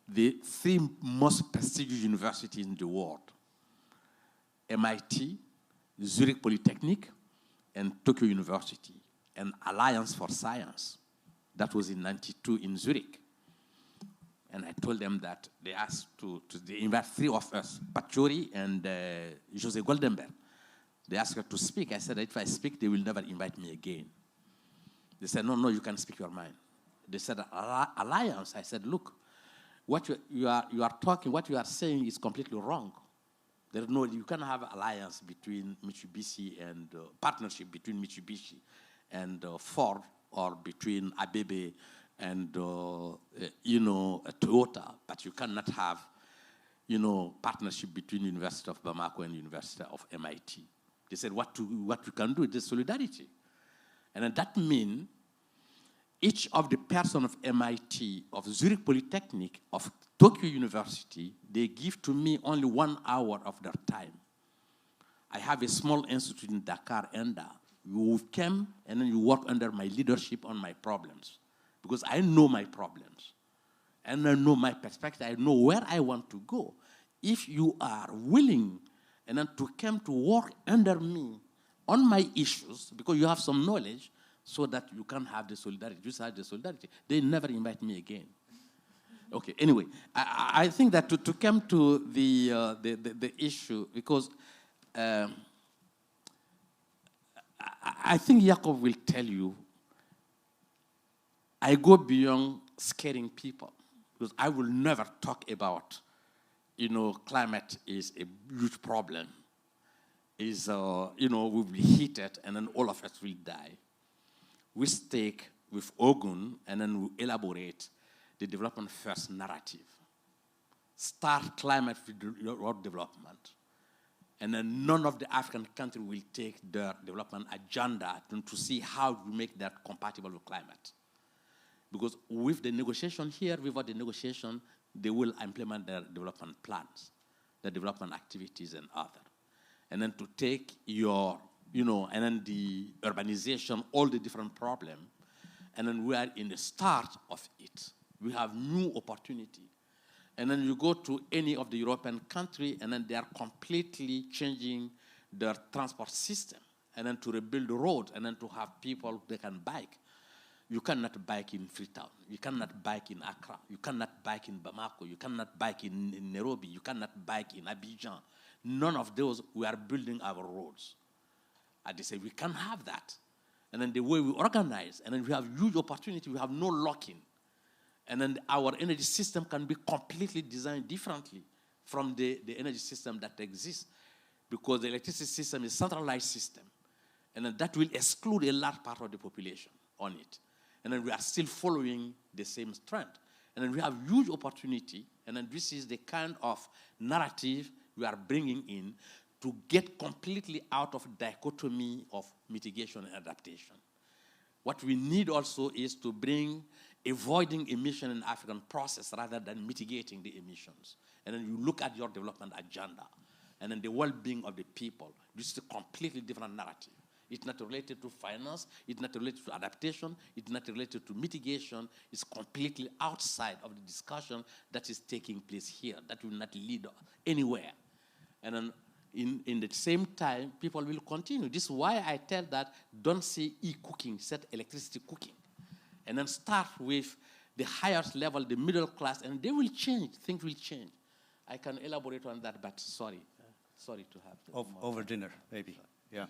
the 3 most prestigious universities in the world, MIT, Zurich Polytechnic, and Tokyo University, an Alliance for Science. That was in 92 in Zurich. And I told them that they asked they invite 3 of us, Pachori and Jose Goldenberg. They asked her to speak. I said, if I speak, they will never invite me again. They said, no, you can speak your mind. They said, alliance. I said, look, what you are talking, what you are saying is completely wrong. You can't have alliance between Mitsubishi and partnership between Mitsubishi and Ford, or between Abebe and Toyota, but you cannot have partnership between University of Bamako and University of MIT. They said what you can do is solidarity. And that means each of the person of MIT, of Zurich Polytechnic, of Tokyo University, they give to me only 1 hour of their time. I have a small institute in Dakar, ENDA. You came and then you work under my leadership on my problems, because I know my problems. And I know my perspective. I know where I want to go. If you are willing and then to come to work under me on my issues, because you have some knowledge, so that you can have the solidarity. Just have the solidarity. They never invite me again. Okay, anyway, I think that to come to the issue, because I think Jacob will tell you, I go beyond scaring people, because I will never talk about, climate is a huge problem. We will be heated and then all of us will die. We stick with Ogun and then we elaborate the development first narrative. Start climate road development. And then none of the African countries will take their development agenda to see how to make that compatible with climate. Because with the negotiation here, without the negotiation, they will implement their development plans, their development activities and other. And then to take your, and then the urbanization, all the different problems, and then we are in the start of it. We have new opportunity. And then you go to any of the European country, and then they are completely changing their transport system, and then to rebuild the road, and then to have people they can bike. You cannot bike in Freetown. You cannot bike in Accra. You cannot bike in Bamako. You cannot bike in Nairobi. You cannot bike in Abidjan. None of those, we are building our roads. And they say, we can't have that. And then the way we organize, and then we have huge opportunity, we have no lock-in. And then our energy system can be completely designed differently from the energy system that exists, because the electricity system is a centralized system. And then that will exclude a large part of the population on it. And then we are still following the same trend. And then we have huge opportunity, and then this is the kind of narrative we are bringing in to get completely out of dichotomy of mitigation and adaptation. What we need also is to bring avoiding emission in African process rather than mitigating the emissions. And then you look at your development agenda, and then the well-being of the people. This is a completely different narrative. It's not related to finance, it's not related to adaptation, it's not related to mitigation, it's completely outside of the discussion that is taking place here, that will not lead anywhere. And then in the same time, people will continue. This is why I tell that don't say e-cooking, set electricity cooking. And then start with the highest level, the middle class, and they will change, things will change. I can elaborate on that, but sorry to have. Over dinner, maybe, yeah.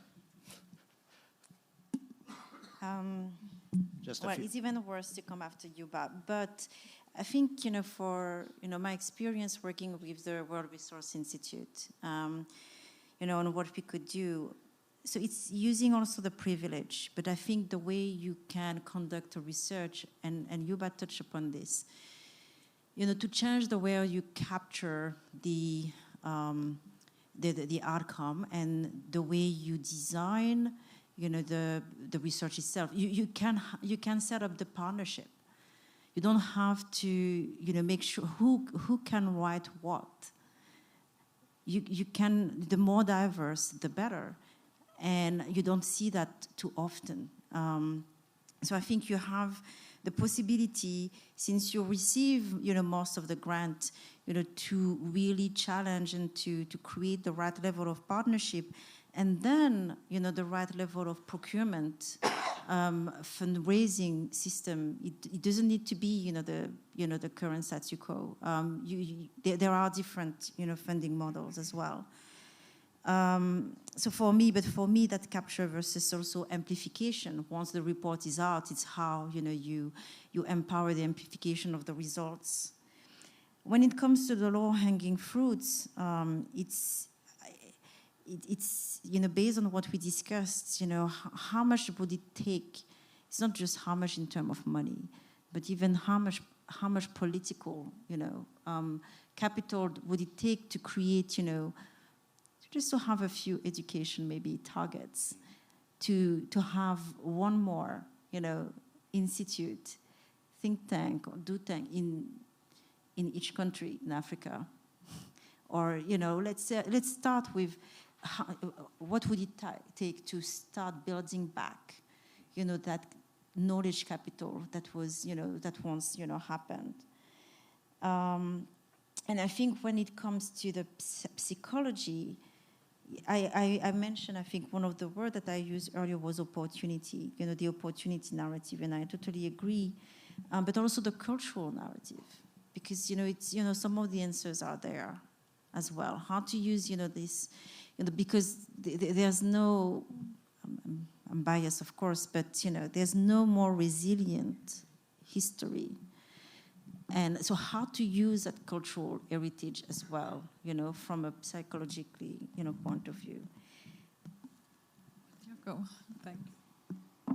Just Well, a few. it's even worse to come after Yuba. But I think, for, my experience working with the World Resource Institute, on what we could do. So it's using also the privilege, but I think the way you can conduct a research, and Yuba touched upon this, to change the way you capture the outcome and the way you design, the research itself. You can set up the partnership. You don't have to, make sure who can write what. You can, the more diverse, the better. And you don't see that too often. So I think you have the possibility, since you receive, most of the grant, to really challenge and to create the right level of partnership, and then, the right level of procurement, fundraising system. It doesn't need to be, the current status quo. There are different, funding models as well. So for me, that capture versus also amplification. Once the report is out, it's how, you empower the amplification of the results. When it comes to the low-hanging fruits, it's based on what we discussed, how much would it take? It's not just how much in terms of money, but even how much political, capital would it take to create, just to have a few education, maybe targets, to have one more, institute, think tank, or do tank in each country in Africa. Or, let's start with what would it take to start building back, that knowledge capital that was, that once, happened. And I think when it comes to the psychology, I mentioned, I think one of the words that I used earlier was opportunity, the opportunity narrative, and I totally agree, but also the cultural narrative, because, it's, some of the answers are there as well. How to use, this, because there's no, I'm biased, of course, but, there's no more resilient history. And so how to use that cultural heritage as well, from a psychologically, point of view. Go. Thank you.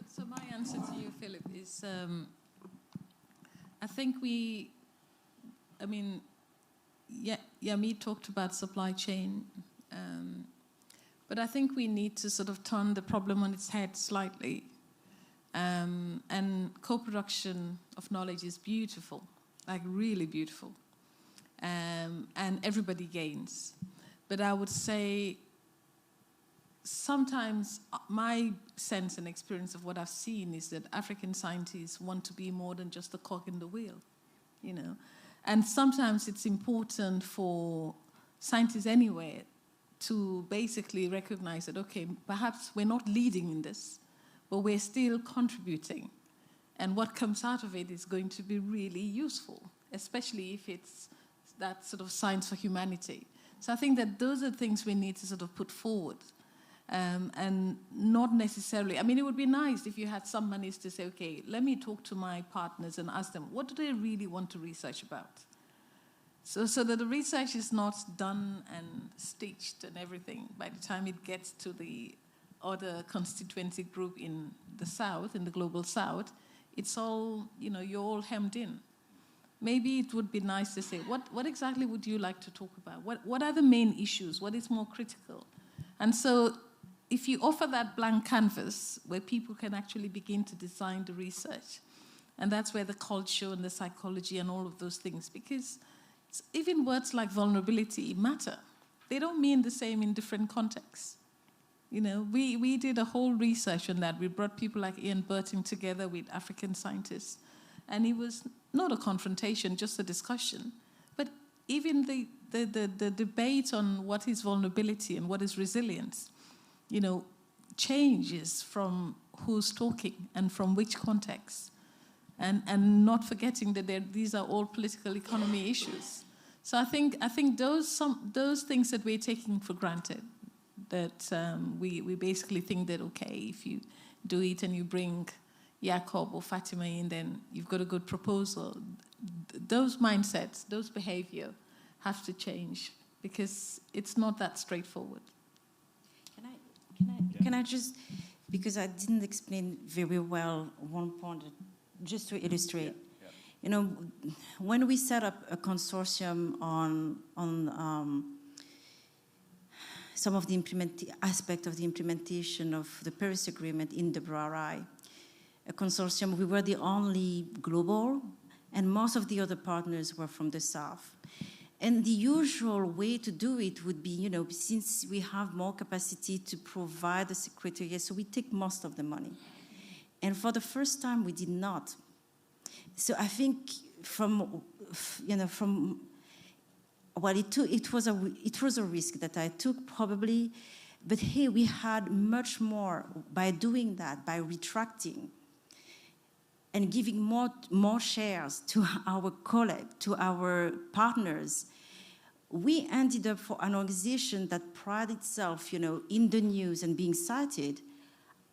So my answer to you, Philip, is I think Yami talked about supply chain, but I think we need to sort of turn the problem on its head slightly. And co-production of knowledge is beautiful, like really beautiful, and everybody gains. But I would say sometimes my sense and experience of what I've seen is that African scientists want to be more than just a cog in the wheel, And sometimes it's important for scientists anyway to basically recognize that, okay, perhaps we're not leading in this, but we're still contributing. And what comes out of it is going to be really useful, especially if it's that sort of science for humanity. So I think that those are the things we need to sort of put forward. And not necessarily, it would be nice if you had some monies to say, okay, let me talk to my partners and ask them, what do they really want to research about? So that the research is not done and stitched and everything by the time it gets to the other constituency group in the South, in the global South, it's all, you're all hemmed in. Maybe it would be nice to say, what exactly would you like to talk about? What are the main issues? What is more critical? And so if you offer that blank canvas where people can actually begin to design the research, and that's where the culture and the psychology and all of those things, because even words like vulnerability matter. They don't mean the same in different contexts. We did a whole research on that. We brought people like Ian Burton together with African scientists. And it was not a confrontation, just a discussion. But even the debate on what is vulnerability and what is resilience, changes from who's talking and from which context. And not forgetting that these are all political economy issues. So I think those things that we're taking for granted, that we basically think that, okay, if you do it and you bring Jakob or Fatima in, then you've got a good proposal. Those mindsets, those behavior have to change because it's not that straightforward. Can I just, because I didn't explain very well one point, just to illustrate. Yeah. You know, when we set up a consortium on some of the aspect of the implementation of the Paris Agreement in the BRI, a consortium, we were the only global, and most of the other partners were from the South. And the usual way to do it would be, you know, since we have more capacity to provide the secretariat, so we take most of the money. And for the first time, we did not. So I think well, it was a risk that I took probably, but hey, we had much more by doing that, by retracting and giving more shares to our colleagues, to our partners. We ended up for an organization that prides itself, you know, in the news and being cited.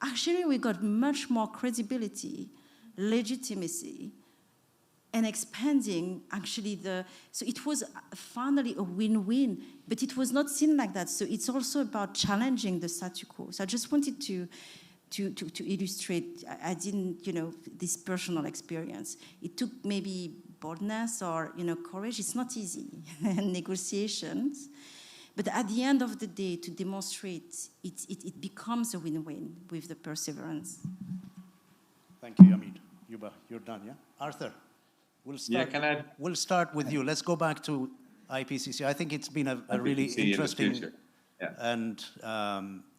Actually, we got much more credibility, legitimacy, and expanding actually so it was finally a win-win, but it was not seen like that. So it's also about challenging the status quo. So I just wanted to illustrate, I didn't, you know, this personal experience. It took maybe boldness or, you know, courage. It's not easy, negotiations. But at the end of the day, to demonstrate, it becomes a win-win with the perseverance. Thank you, Yamid. Yuba, you're done, yeah? Arthur, we'll start, we'll start with you. Let's go back to IPCC. I think it's been a really interesting and,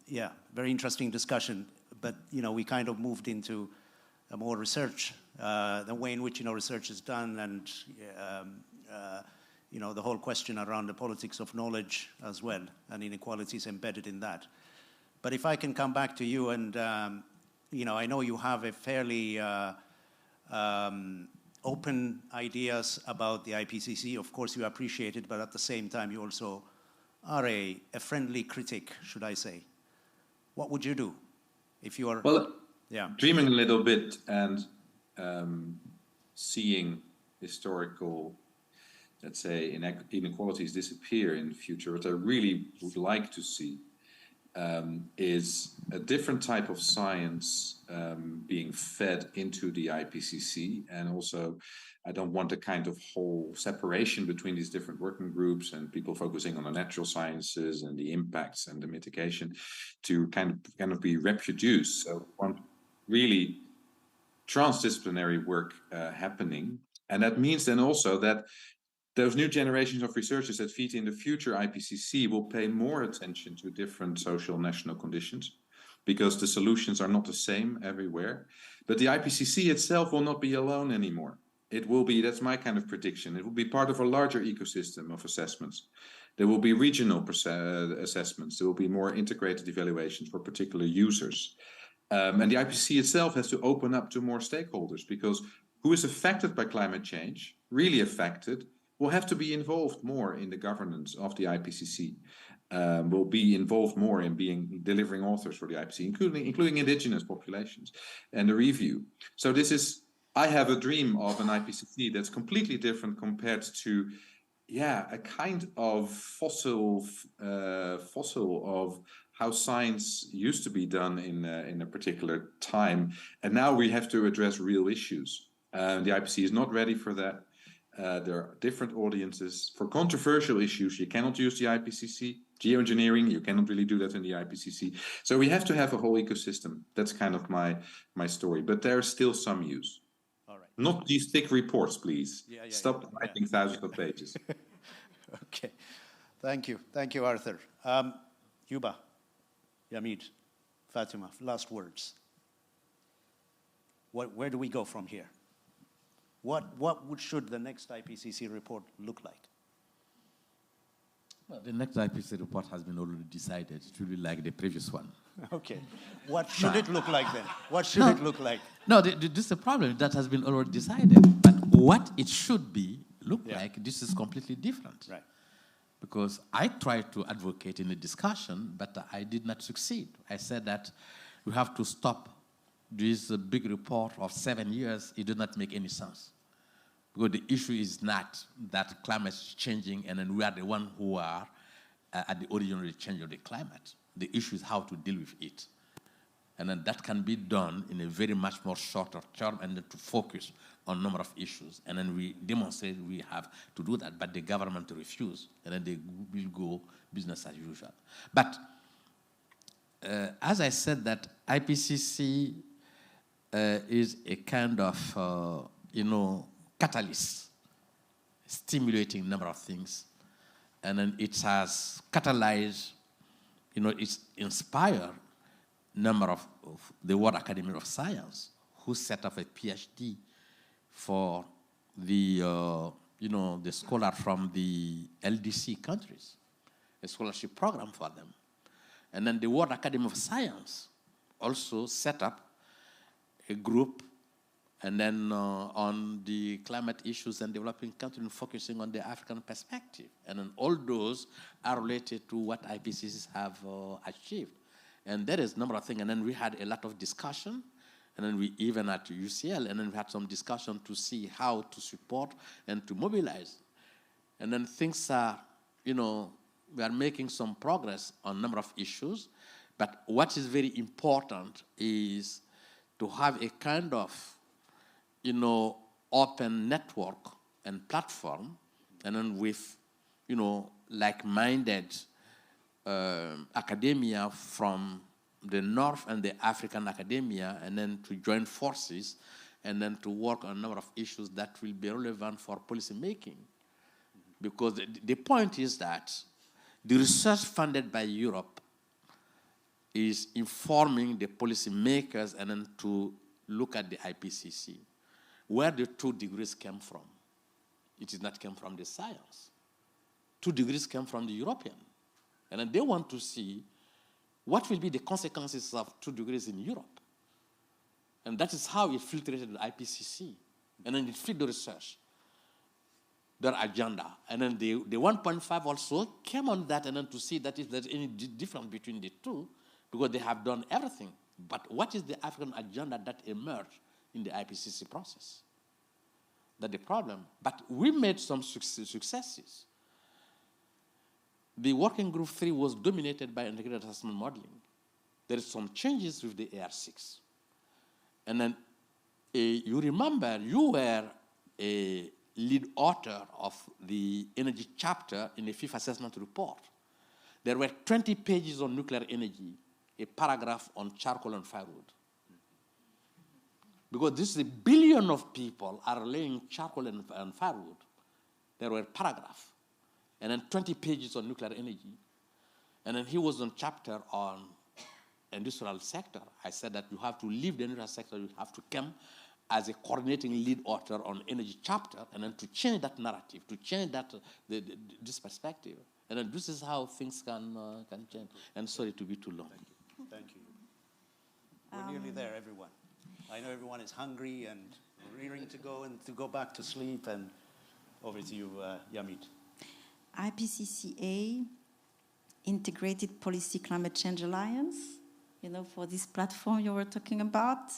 yeah, very interesting discussion. But, you know, we kind of moved into a more research, the way in which, you know, research is done and, you know, the whole question around the politics of knowledge as well, and inequalities embedded in that. But if I can come back to you and, you know, I know you have a fairly open ideas about the IPCC. Of course, you appreciate it, but at the same time, you also are a friendly critic, should I say. What would you do if you are... Well, dreaming a little bit and seeing historical, let's say, inequalities disappear in the future, what I really would like to see is a different type of science being fed into the IPCC. And also, I don't want a kind of whole separation between these different working groups and people focusing on the natural sciences and the impacts and the mitigation to kind of be reproduced. So I want really transdisciplinary work happening. And that means then also that those new generations of researchers that feed in the future IPCC will pay more attention to different social national conditions because the solutions are not the same everywhere. But the IPCC itself will not be alone anymore. It will be, that's my kind of prediction, it will be part of a larger ecosystem of assessments. There will be regional assessments. There will be more integrated evaluations for particular users. And the IPCC itself has to open up to more stakeholders because who is affected by climate change, really affected, will have to be involved more in the governance of the IPCC. Will be involved more in delivering authors for the IPCC, including indigenous populations, and the review. So this is, I have a dream of an IPCC that's completely different compared to, a kind of fossil of how science used to be done in a particular time, and now we have to address real issues. The IPCC is not ready for that. There are different audiences. For controversial issues, you cannot use the IPCC. Geoengineering, you cannot really do that in the IPCC. So we have to have a whole ecosystem. That's kind of my story. But there's still some use. All right. Not these thick reports, please. Stop writing thousands of pages. Okay. Thank you. Thank you, Arthur. Yuba, Yamid, Fatima, last words. Where do we go from here? What should the next IPCC report look like? Well, the next IPCC report has been already decided. It will be like the previous one. Okay. What should it look like then? What should it look like? No, this is a problem that has been already decided. But what it should look like, this is completely different. Right. Because I tried to advocate in a discussion, but I did not succeed. I said that we have to stop this big report of 7 years, it does not make any sense. Because the issue is not that climate is changing and then we are the ones who are at the origin of the change of the climate. The issue is how to deal with it. And then that can be done in a very much more shorter term and then to focus on a number of issues. And then we demonstrate we have to do that, but the government refuse, and then they will go business as usual. But as I said, that IPCC is a kind of, catalyst, stimulating a number of things. And then it has catalyzed, it's inspired a number of the World Academy of Science, who set up a PhD for the, the scholar from the LDC countries, a scholarship program for them. And then the World Academy of Science also set up a group and then on the climate issues and developing countries, focusing on the African perspective. And then all those are related to what IPCCs have achieved. And there is a number of things. And then we had a lot of discussion. And then we even at UCL, and then we had some discussion to see how to support and to mobilize. And then things are, we are making some progress on a number of issues. But what is very important is to have a kind of, open network and platform, and then with, like-minded academia from the North and the African academia, and then to join forces, and then to work on a number of issues that will be relevant for policy making. Because the point is that the research funded by Europe is informing the policy makers and then to look at the IPCC. Where the 2 degrees came from, it did not come from the science. 2 degrees came from the European. And then they want to see what will be the consequences of 2 degrees in Europe. And that is how it filtrated the IPCC. And then it fit the research, their agenda. And then the 1.5 also came on that, and then to see that if there's any difference between the two, because they have done everything. But what is the African agenda that emerged in the IPCC process? That's the problem. But we made some successes. The working group 3 was dominated by integrated assessment modeling. There is some changes with the AR6. And then you remember you were a lead author of the energy chapter in the 5th assessment report. There were 20 pages on nuclear energy, a paragraph on charcoal and firewood. Because this is a billion of people are laying charcoal and firewood. There were paragraphs. And then 20 pages on nuclear energy. And then he was on chapter on industrial sector. I said that you have to leave the industrial sector, you have to come as a coordinating lead author on energy chapter, and then to change that narrative, to change that this perspective. And then this is how things can change. And sorry to be too long. Thank you. We're nearly there, everyone. I know everyone is hungry and rearing to go and to go back to sleep. And over to you, Yamit. IPCCA, Integrated Policy Climate Change Alliance, for this platform you were talking about.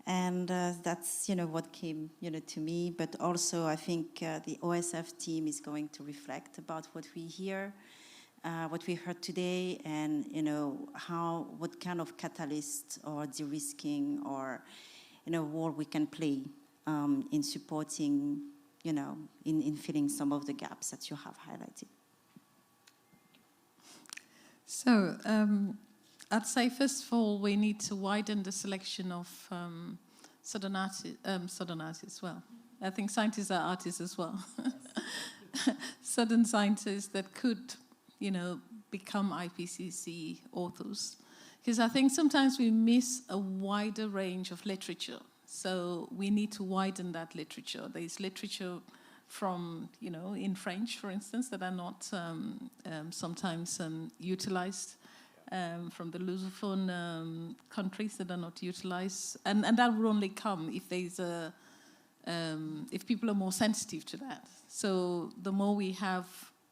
And that's, what came, to me. But also, I think the OSF team is going to reflect about what we hear, what we heard today, and, what kind of catalyst or de-risking or, role we can play in supporting, in filling some of the gaps that you have highlighted. So, I'd say, first of all, we need to widen the selection of Southern artists. Well, I think scientists are artists as well. Southern scientists that could, become IPCC authors. Because I think sometimes we miss a wider range of literature. So we need to widen that literature. There is literature from, in French, for instance, that are not sometimes utilized. From the Lusophone countries that are not utilized, and that will only come if there's if people are more sensitive to that. So the more we have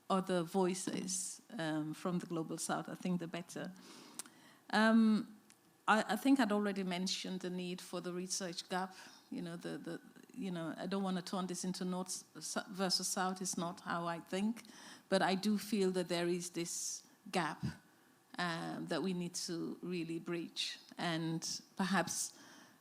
other voices from the global south, I think the better. I think I'd already mentioned the need for the research gap. I don't want to turn this into North versus South. It's not how I think. But I do feel that there is this gap that we need to really breach. And perhaps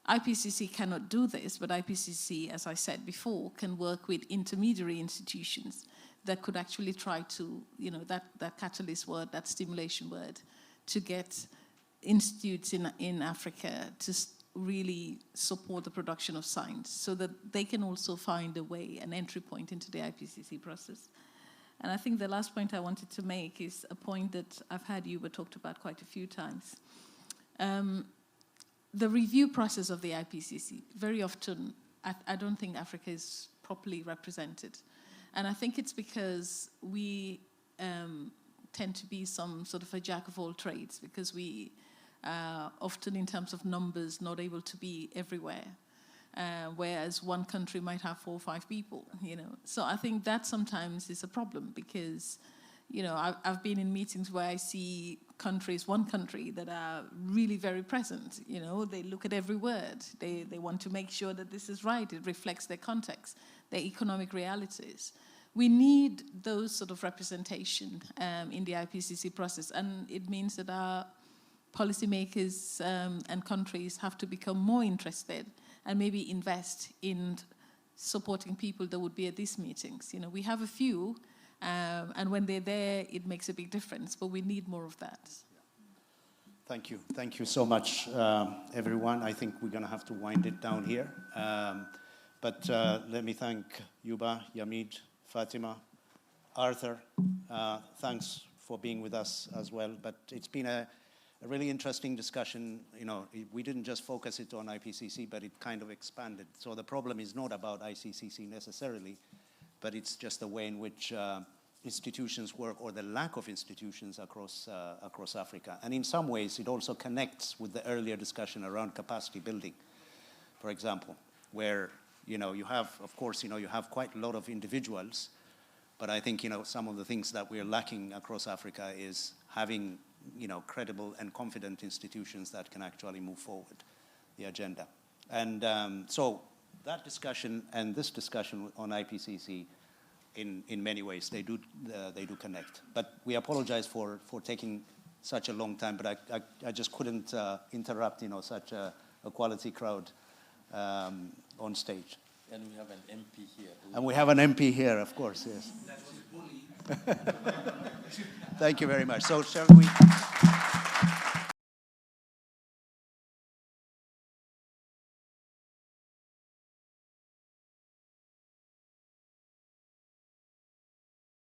IPCC cannot do this, but IPCC, as I said before, can work with intermediary institutions that could actually try to, that catalyst word, that stimulation word, to get institutes in Africa to really support the production of science so that they can also find a way, an entry point into the IPCC process. And I think the last point I wanted to make is a point that I've had Yuba talked about quite a few times. The review process of the IPCC, very often, I don't think Africa is properly represented. And I think it's because we tend to be some sort of a jack of all trades, because we often, in terms of numbers, not able to be everywhere. Whereas one country might have 4 or 5 people, So I think that sometimes is a problem because, I've been in meetings where I see one country that are really very present. They look at every word. They want to make sure that this is right. It reflects their context, their economic realities. We need those sort of representation in the IPCC process, and it means that our policymakers and countries have to become more interested and maybe invest in supporting people that would be at these meetings. We have a few, and when they're there, it makes a big difference, but we need more of that. Thank you. Thank you so much, everyone. I think we're going to have to wind it down here. But let me thank Yuba, Yamid, Fatima, Arthur. Thanks for being with us as well. But it's been a really interesting discussion. We didn't just focus it on IPCC, but it kind of expanded. So the problem is not about IPCC necessarily, but it's just the way in which institutions work, or the lack of institutions across Africa. And in some ways, it also connects with the earlier discussion around capacity building, for example, where you have, of course, you have quite a lot of individuals, but I think some of the things that we're lacking across Africa is having credible and confident institutions that can actually move forward the agenda. And so that discussion and this discussion on IPCC, in many ways, they do connect. But we apologize for taking such a long time, but I just couldn't interrupt such a quality crowd on stage. And we have an MP here. And we have an MP here, of course, yes. That was bullied. Thank you very much. So shall we...